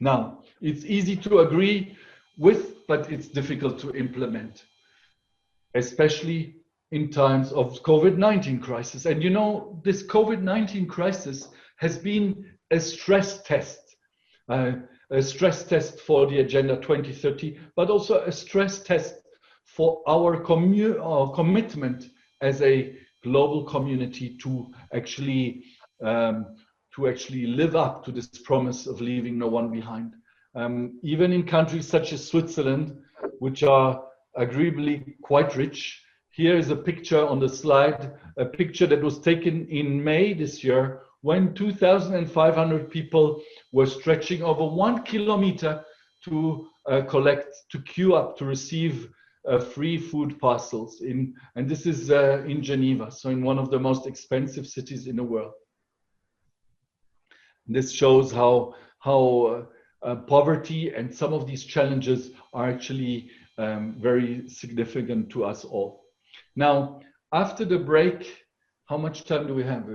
Now, it's easy to agree with, but it's difficult to implement, especially in times of COVID-19 crisis. And you know, this COVID-19 crisis has been a stress test for the Agenda 2030, but also a stress test for our commitment as a global community to actually live up to this promise of leaving no one behind. Even in countries such as Switzerland, which are agreeably quite rich. Here is a picture on the slide, a picture that was taken in May this year when 2,500 people were stretching over 1 kilometer to queue up to receive free food parcels. And this is in Geneva, so in one of the most expensive cities in the world. This shows how poverty and some of these challenges are actually very significant to us all. Now, after the break, how much time do we have?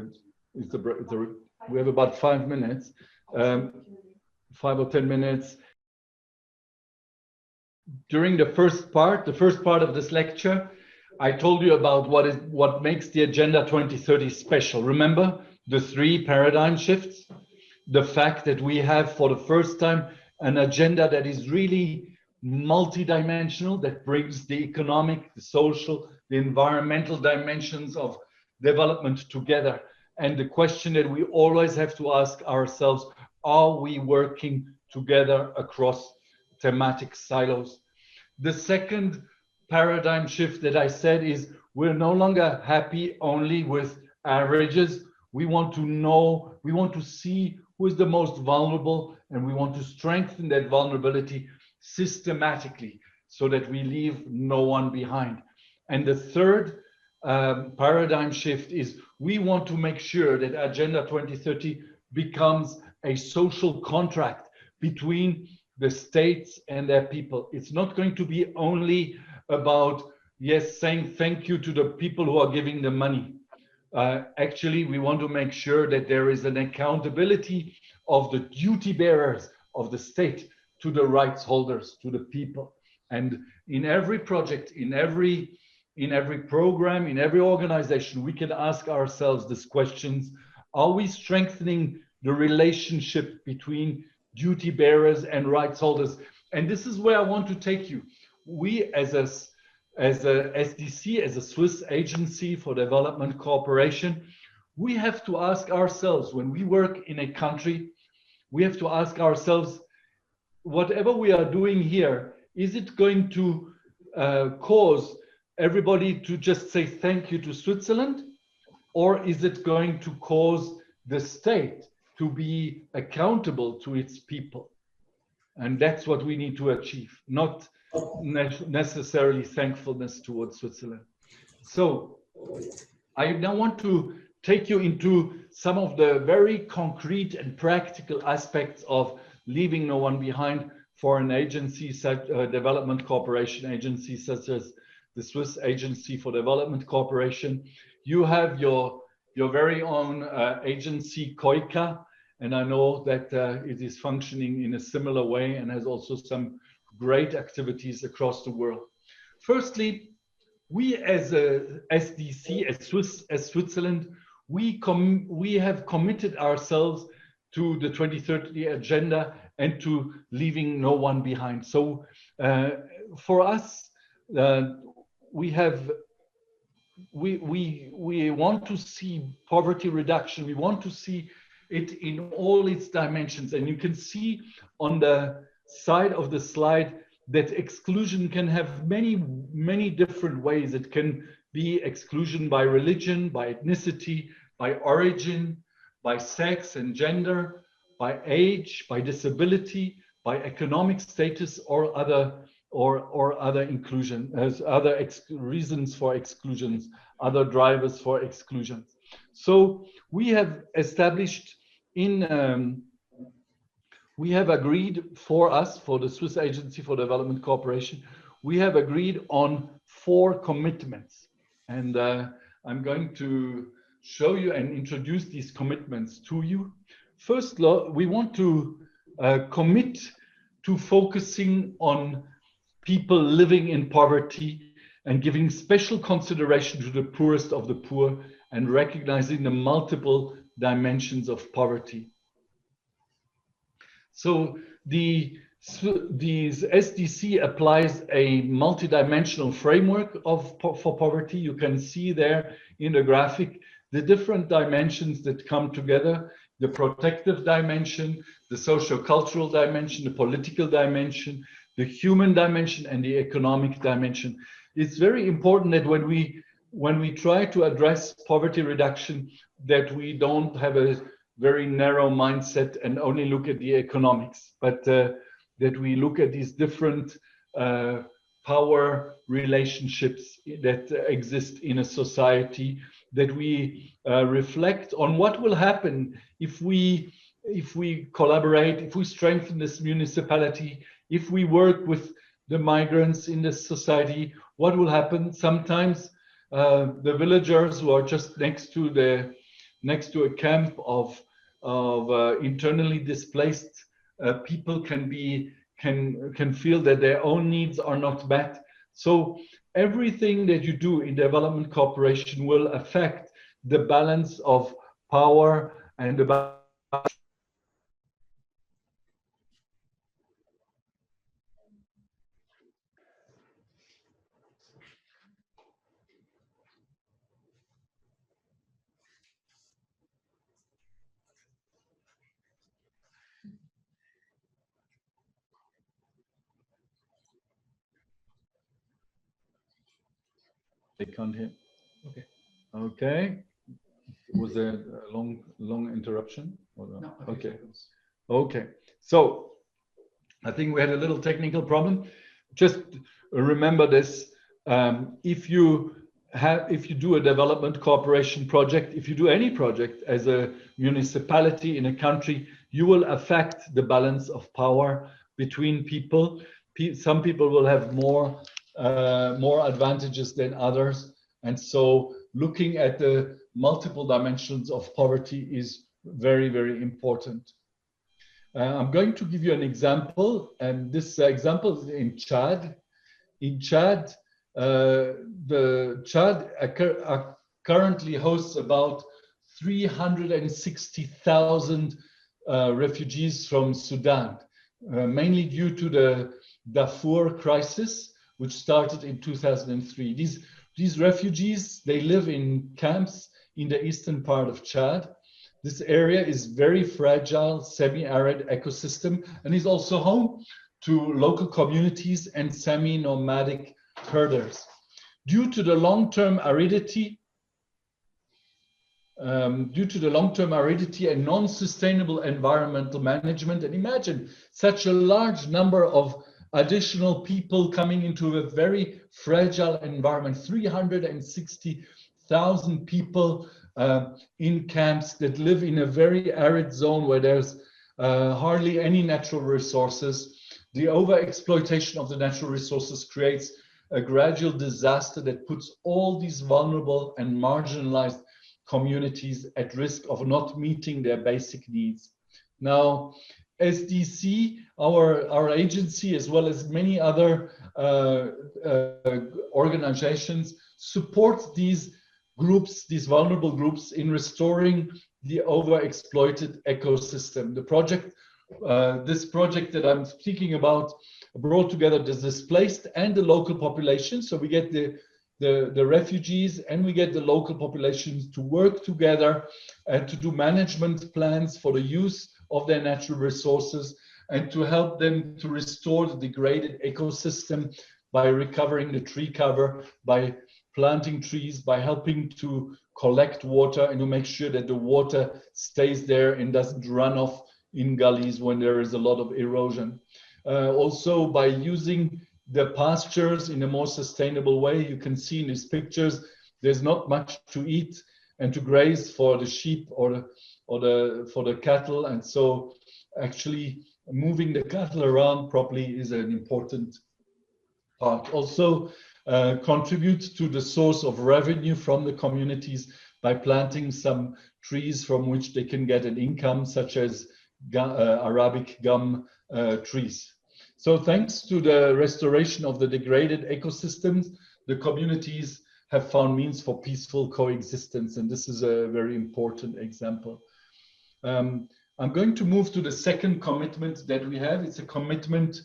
We have about 5 minutes, 5 or 10 minutes. During the first part of this lecture, I told you about what makes the Agenda 2030 special. Remember the 3 paradigm shifts? The fact that we have for the first time an agenda that is really multidimensional, that brings the economic, the social, the environmental dimensions of development together. And the question that we always have to ask ourselves, are we working together across thematic silos? The second paradigm shift that I said is we're no longer happy only with averages. We want to know, we want to see who is the most vulnerable, and we want to strengthen that vulnerability systematically so that we leave no one behind. And the third paradigm shift is we want to make sure that Agenda 2030 becomes a social contract between the states and their people. It's not going to be only about, yes, saying thank you to the people who are giving the money. Actually, we want to make sure that there is an accountability of the duty bearers of the state to the rights holders, to the people. And in every project, in every program, in every organization, we can ask ourselves these questions. Are we strengthening the relationship between duty bearers and rights holders? And this is where I want to take you. We as a SDC, as a Swiss Agency for Development Cooperation, we have to ask ourselves, when we work in a country, we have to ask ourselves, whatever we are doing here, is it going to cause everybody to just say thank you to Switzerland? Or is it going to cause the state to be accountable to its people? And that's what we need to achieve, not necessarily thankfulness towards Switzerland. So I now want to take you into some of the very concrete and practical aspects of leaving no one behind for an agency, such a development cooperation agency such as the Swiss Agency for Development Cooperation. You have your very own agency, COICA, and I know that it is functioning in a similar way and has also some great activities across the world. Firstly, we as a SDC, as Switzerland, we have committed ourselves to the 2030 agenda and to leaving no one behind. So for us, we want to see poverty reduction. We want to see it in all its dimensions. And you can see on the side of the slide that exclusion can have many different ways. It can be exclusion by religion, by ethnicity, by origin, by sex and gender, by age, by disability, by economic status, or other inclusion, as other reasons for exclusions, other drivers for exclusions. So we have established we have agreed for the Swiss Agency for Development Cooperation, we have agreed on 4 commitments. And I'm going to show you and introduce these commitments to you. First, we want to commit to focusing on people living in poverty and giving special consideration to the poorest of the poor and recognizing the multiple dimensions of poverty. So these SDC applies a multidimensional framework for poverty. You can see there in the graphic the different dimensions that come together: the protective dimension, the socio-cultural dimension, the political dimension, the human dimension, and the economic dimension. It's very important that when we try to address poverty reduction, that we don't have a very narrow mindset and only look at the economics, but that we look at these different power relationships that exist in a society, that we reflect on what will happen if we collaborate, if we strengthen this municipality, if we work with the migrants in this society. What will happen? Sometimes the villagers who are just next to a camp of internally displaced people can feel that their own needs are not met. So everything that you do in development cooperation will affect the balance of power and the balance. They can't hear. Okay. Okay. Was there a long interruption? Or no? No. Okay. Okay. So I think we had a little technical problem. Just remember this: if you do a development cooperation project, if you do any project as a municipality in a country, you will affect the balance of power between people. Some people will have more advantages than others, and so looking at the multiple dimensions of poverty is very, very important. I'm going to give you an example, and this example is in Chad. In Chad, Chad currently hosts about 360,000 refugees from Sudan, mainly due to the Darfur crisis, which started in 2003. These refugees, they live in camps in the eastern part of Chad. This area is very fragile, semi-arid ecosystem, and is also home to local communities and semi-nomadic herders. Due to the long-term aridity, and non-sustainable environmental management, and imagine such a large number of additional people coming into a very fragile environment, 360,000 people in camps that live in a very arid zone where there's hardly any natural resources. The overexploitation of the natural resources creates a gradual disaster that puts all these vulnerable and marginalized communities at risk of not meeting their basic needs. Now, SDC, our agency, as well as many other organizations, support these groups, these vulnerable groups, in restoring the overexploited ecosystem. The project, this project that I'm speaking about, brought together the displaced and the local population. So we get the the refugees, and we get the local populations to work together and to do management plans for the use of their natural resources and to help them to restore the degraded ecosystem by recovering the tree cover, by planting trees, by helping to collect water and to make sure that the water stays there and doesn't run off in gullies when there is a lot of erosion. Also by using the pastures in a more sustainable way. You can see in these pictures, there's not much to eat and to graze for the sheep or for the cattle. And so actually moving the cattle around properly is an important part. Also contribute to the source of revenue from the communities by planting some trees from which they can get an income, such as Arabic gum trees. So thanks to the restoration of the degraded ecosystems, the communities have found means for peaceful coexistence. And this is a very important example. I'm going to move to the second commitment that we have. It's a commitment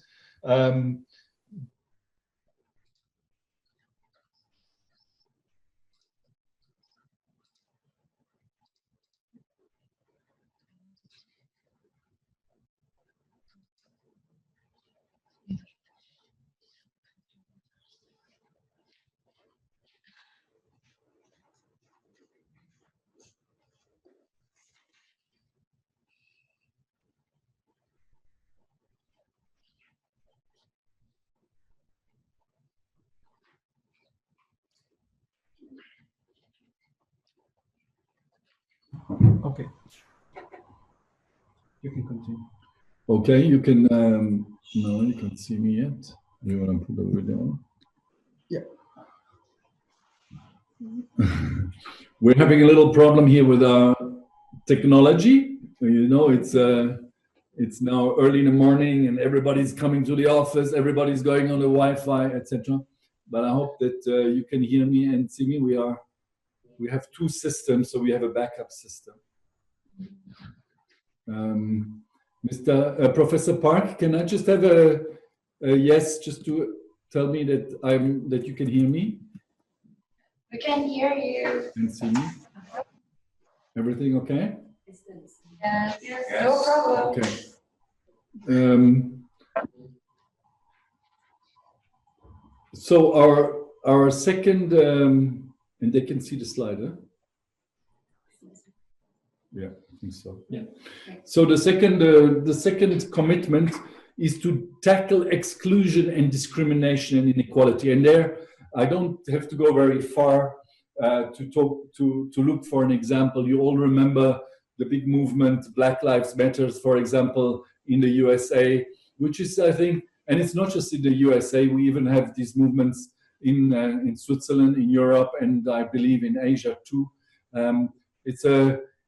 Okay. You can continue. Okay, you can, no, you can't see me yet. You want to put the video on? Yeah. We're having a little problem here with our technology. You know, it's now early in the morning and everybody's coming to the office, everybody's going on the Wi-Fi, etc. But I hope that you can hear me and see me. We have two systems, so we have a backup system. Professor Park, can I just have a yes, just to tell me that you can hear me? We can hear you. And see me? Everything okay? Yes. No problem. Okay. So our second, and they can see the slide, huh? Yeah, I think so. Yeah. So the second commitment is to tackle exclusion and discrimination and inequality. And there, I don't have to go very far to look for an example. You all remember the big movement, Black Lives Matters, for example, in the USA, which is, I think, and it's not just in the USA. We even have these movements in Switzerland, in Europe, and I believe in Asia too.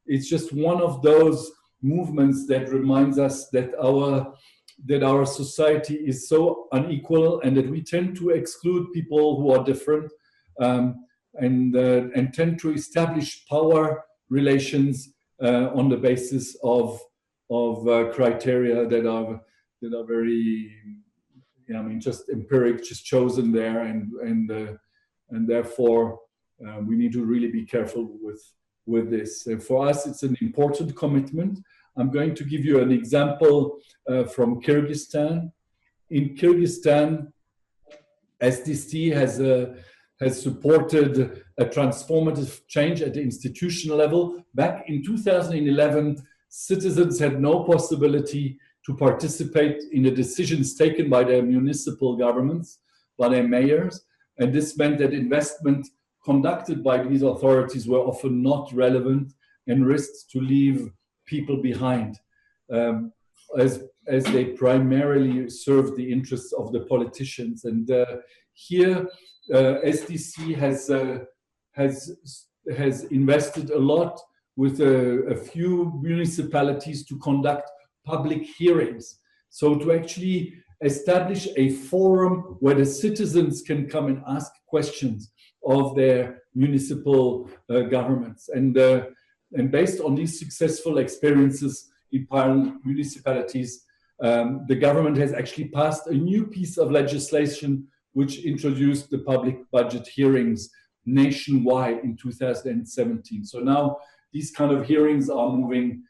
It's just one of those movements that reminds us that our society is so unequal and that we tend to exclude people who are different and tend to establish power relations on the basis of criteria that are very, I mean, just empiric, just chosen there, and therefore we need to really be careful with this. For us, it's an important commitment. I'm going to give you an example from Kyrgyzstan. In Kyrgyzstan, SDC has supported a transformative change at the institutional level. Back in 2011, citizens had no possibility to participate in the decisions taken by their municipal governments, by their mayors, and this meant that investment conducted by these authorities were often not relevant and risked to leave people behind, as they primarily served the interests of the politicians. And here, SDC has invested a lot with a few municipalities to conduct public hearings. So to actually establish a forum where the citizens can come and ask questions of their municipal governments. And based on these successful experiences in municipalities, the government has actually passed a new piece of legislation which introduced the public budget hearings nationwide in 2017. So now these kind of hearings are moving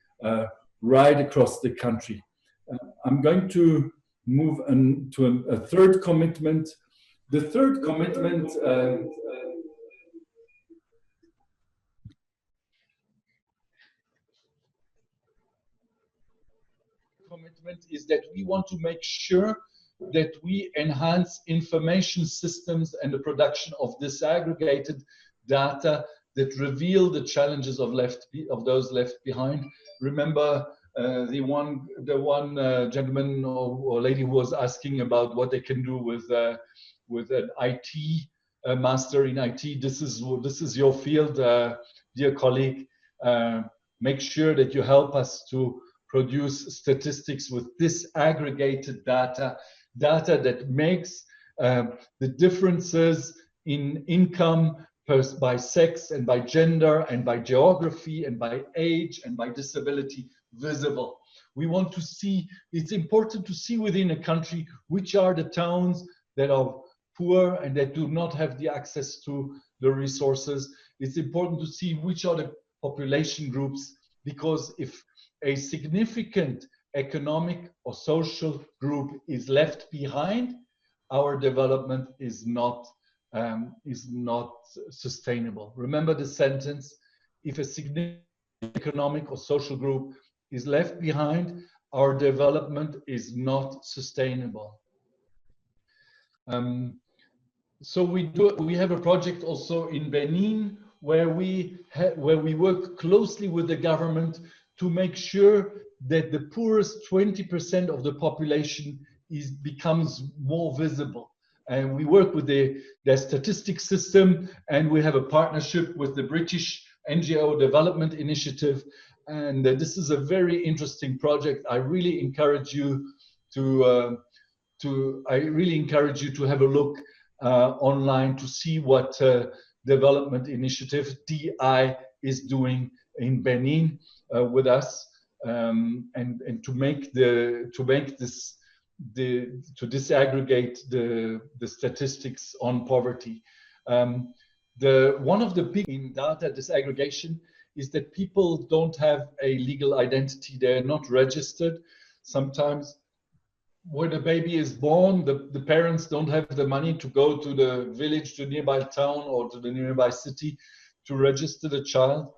right across the country. I'm going to move on to a third commitment. The third commitment is that we want to make sure that we enhance information systems and the production of disaggregated data that reveal the challenges of those left behind. Remember the one gentleman or lady who was asking about what they can do with an IT master in IT. This is your field, dear colleague. Make sure that you help us to produce statistics with disaggregated data that makes the differences in income by sex and by gender and by geography and by age and by disability visible. We want to see, it's important to see within a country which are the towns that are poor and that do not have the access to the resources. It's important to see which are the population groups, because if a significant economic or social group is left behind, our development is not sustainable. Remember the sentence: if a significant economic or social group is left behind, our development is not sustainable. So we have a project also in Benin where we work closely with the government to make sure that the poorest 20% of the population becomes more visible. And we work with their statistics system, and we have a partnership with the British NGO Development Initiative. And this is a very interesting project. I really encourage you to have a look online to see what Development Initiative DI is doing in Benin with us, and to disaggregate the statistics on poverty. One of the big in data disaggregation is that people don't have a legal identity. They're not registered. Sometimes when a baby is born, the parents don't have the money to go to the village, to nearby town or to the nearby city to register the child.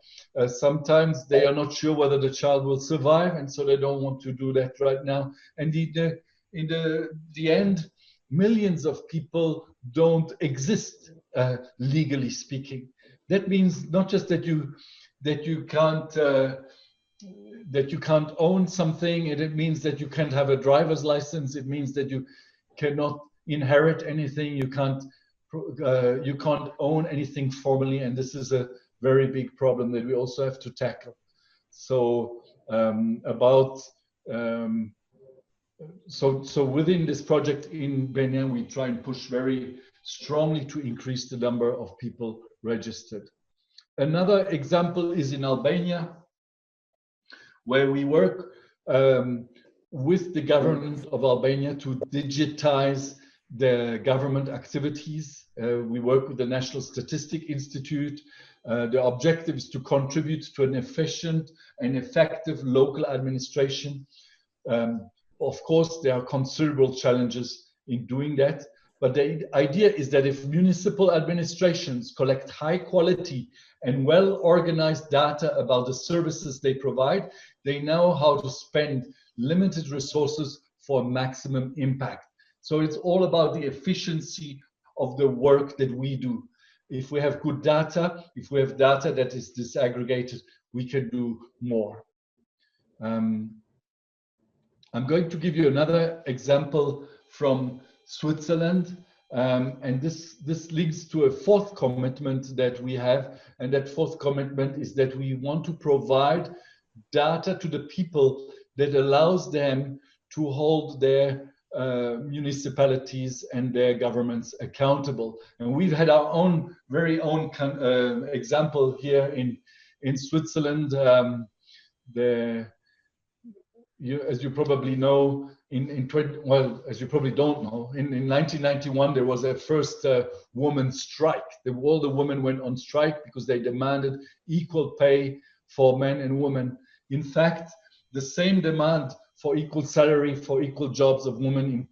Sometimes they are not sure whether the child will survive, and so they don't want to do that right now. And in the end, millions of people don't exist, legally speaking. That means not just that you can't own something, and it means that you can't have a driver's license. It means that you cannot inherit anything. You can't own anything formally, and this is a very big problem that we also have to tackle. So so within this project in Benin, we try and push very strongly to increase the number of people registered. Another example is in Albania, where we work with the government of Albania to digitize the government activities. We work with the National Statistic Institute. The objective is to contribute to an efficient and effective local administration. Of course, there are considerable challenges in doing that, but the idea is that if municipal administrations collect high quality and well-organized data about the services they provide, they know how to spend limited resources for maximum impact. So it's all about the efficiency of the work that we do. If we have good data, if we have data that is disaggregated, we can do more. I'm going to give you another example from Switzerland, and this links to a fourth commitment that we have, and that fourth commitment is that we want to provide data to the people that allows them to hold their municipalities and their governments accountable. And we've had our own very own example here in Switzerland. As you probably know, well, as you probably don't know, in 1991 there was a first woman strike. All the women went on strike because they demanded equal pay for men and women. In fact, the same demand for equal salary for equal jobs of women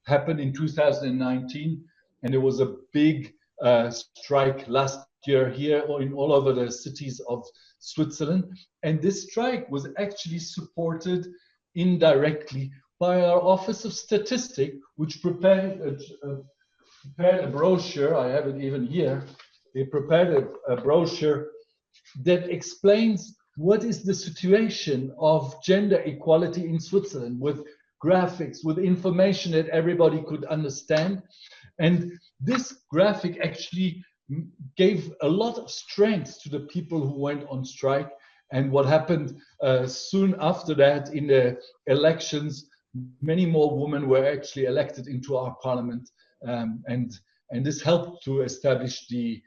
happened in 2019, and there was a big strike last year here or in all over the cities of Switzerland, and this strike was actually supported indirectly by our Office of Statistics, which prepared a brochure. I have it even here. They prepared a brochure that explains what is the situation of gender equality in Switzerland, with graphics, with information that everybody could understand. And this graphic actually gave a lot of strength to the people who went on strike. And what happened soon after that in the elections, many more women were actually elected into our parliament, and this helped to establish the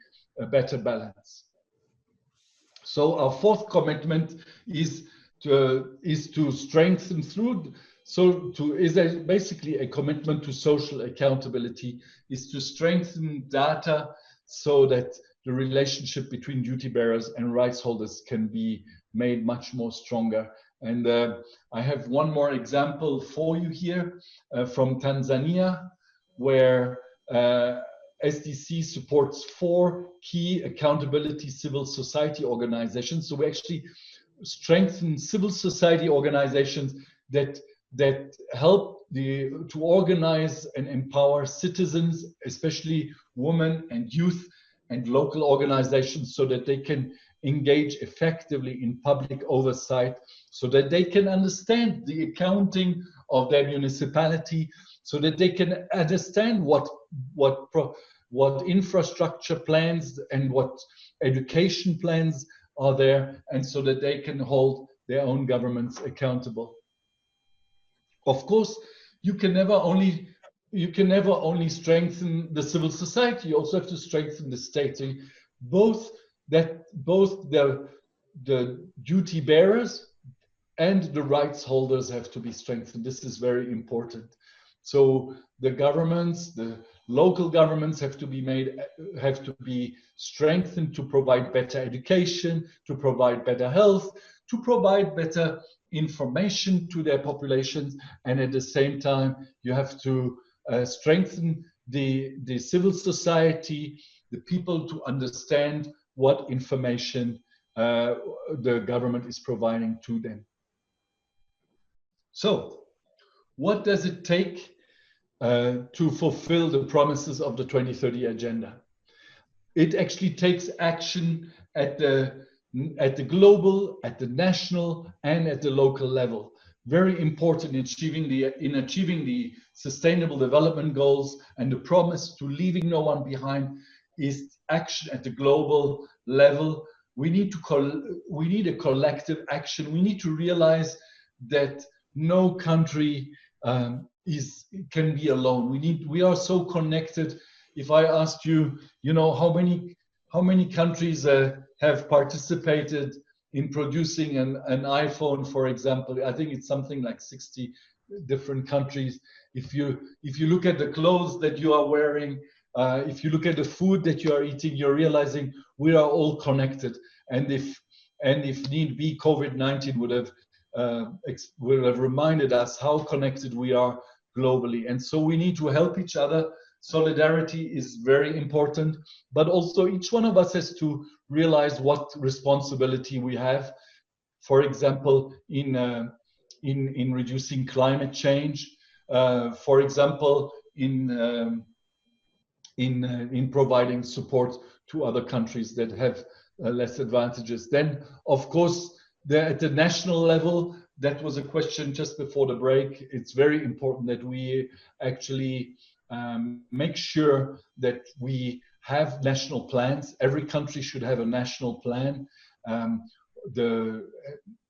better balance. So our fourth commitment is to strengthen through. Basically a commitment to social accountability, is to strengthen data so that the relationship between duty bearers and rights holders can be made much more stronger. And I have one more example for you here from Tanzania, where SDC supports 4 key accountability civil society organizations. So we actually strengthen civil society organizations that help to organize and empower citizens, especially women and youth and local organizations, so that they can engage effectively in public oversight, so that they can understand the accounting of their municipality, so that they can understand what infrastructure plans and what education plans are there, and so that they can hold their own governments accountable. Of course, you can never only strengthen the civil society, you also have to strengthen the state. So both the duty bearers and the rights holders have to be strengthened. This is very important. So the governments, the local governments have to be strengthened to provide better education, to provide better health, to provide better information to their populations, and at the same time you have to strengthen the civil society, the people, to understand what information the government is providing to them. So what does it take to fulfill the promises of the 2030 agenda? It actually takes action at the global, at the national, and at the local level. Very important in achieving the Sustainable Development Goals and the promise to leaving no one behind is action at the global level. We need a collective action. We need to realize that no country can be alone. We are so connected. If I asked you, how many countries have participated in producing an iPhone, for example, I think it's something like 60 different countries. If you look at the clothes that you are wearing, if you look at the food that you are eating, you're realizing we are all connected. And if need be, COVID-19 would have reminded us how connected we are globally. And so we need to help each other. Solidarity is very important, but also each one of us has to realize what responsibility we have. For example, in reducing climate change, for example, in providing support to other countries that have less advantages. Then, of course, at the national level, that was a question just before the break. It's very important that we actually make sure that we have national plans. Every country should have a national plan.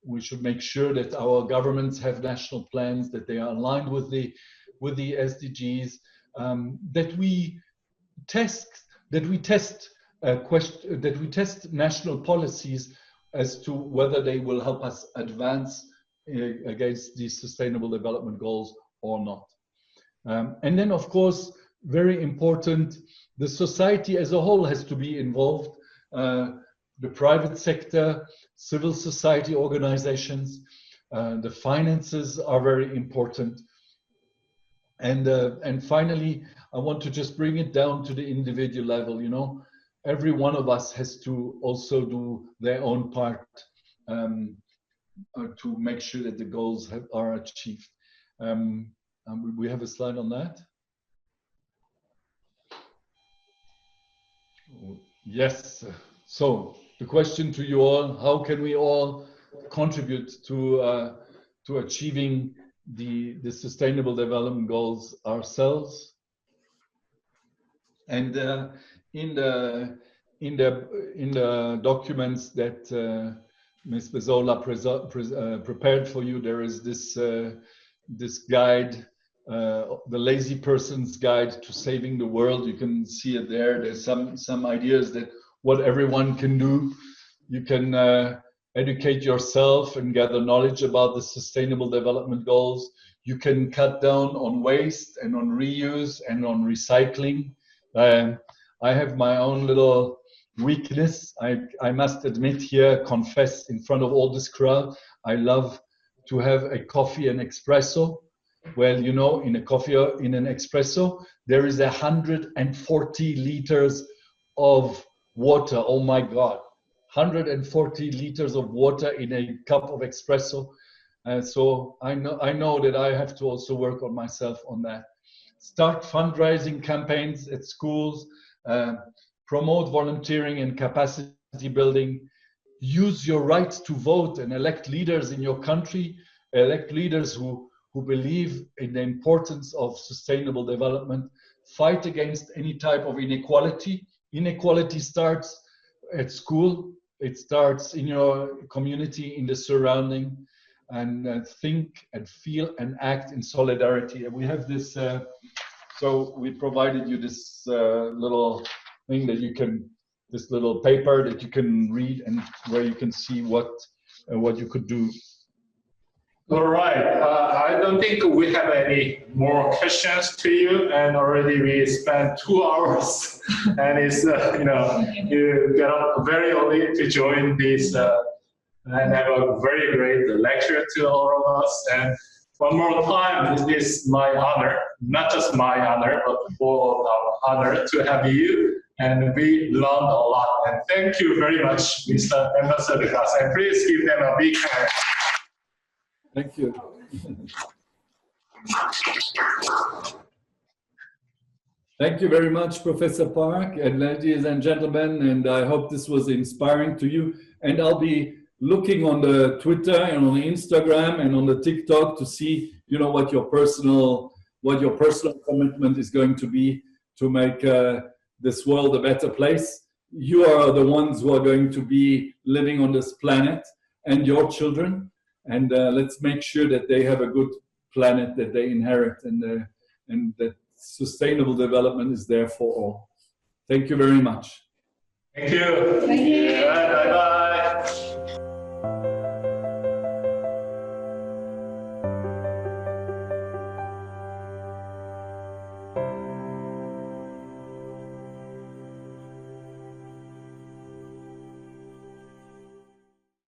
We should make sure that our governments have national plans, that they are aligned with the SDGs, that we test national policies as to whether they will help us advance against the Sustainable Development Goals or not. And then, of course, very important, the society as a whole has to be involved. The private sector, civil society organizations, the finances are very important. And finally, I want to just bring it down to the individual level. You know, every one of us has to also do their own part to make sure that the goals are achieved. We have a slide on that. Yes. So the question to you all: how can we all contribute to achieving the Sustainable Development Goals ourselves? And in the documents that Ms. Bezzola prepared for you, there is this guide, the Lazy Person's Guide to Saving the World. You can see it there. There's some ideas that what everyone can do. You can educate yourself and gather knowledge about the Sustainable Development Goals. You can cut down on waste and on reuse and on recycling. I have my own little weakness. I must admit here, confess in front of all this crowd, I love to have a coffee and espresso. Well, you know, in a coffee or in an espresso, there is 140 liters of water. Oh my God, 140 liters of water in a cup of espresso. So I know that I have to also work on myself on that. Start fundraising campaigns at schools, promote volunteering and capacity building, use your right to vote and elect leaders in your country, elect leaders who believe in the importance of sustainable development, fight against any type of inequality. Inequality starts at school, it starts in your community, in the surrounding, and think and feel and act in solidarity. And we have this, so we provided you this little thing that you can, this little paper that you can read and where you can see what you could do. All right. I don't think we have any more questions to you, and already we spent 2 hours, and it's you get up very early to join this and have a very great lecture to all of us. And one more time, it is my honor, not just my honor, but all of our honor to have you. And we learned a lot. And thank you very much, Mr. Ambassador, and please give them a big hand. Thank you. Thank you very much, Professor Park, and ladies and gentlemen, and I hope this was inspiring to you. And I'll be looking on the Twitter and on the Instagram and on the TikTok to see, you know, what your personal commitment is going to be to make this world a better place. You are the ones who are going to be living on this planet, and your children. And let's make sure that they have a good planet that they inherit, and that sustainable development is there for all. Thank you very much. Thank you. Thank you.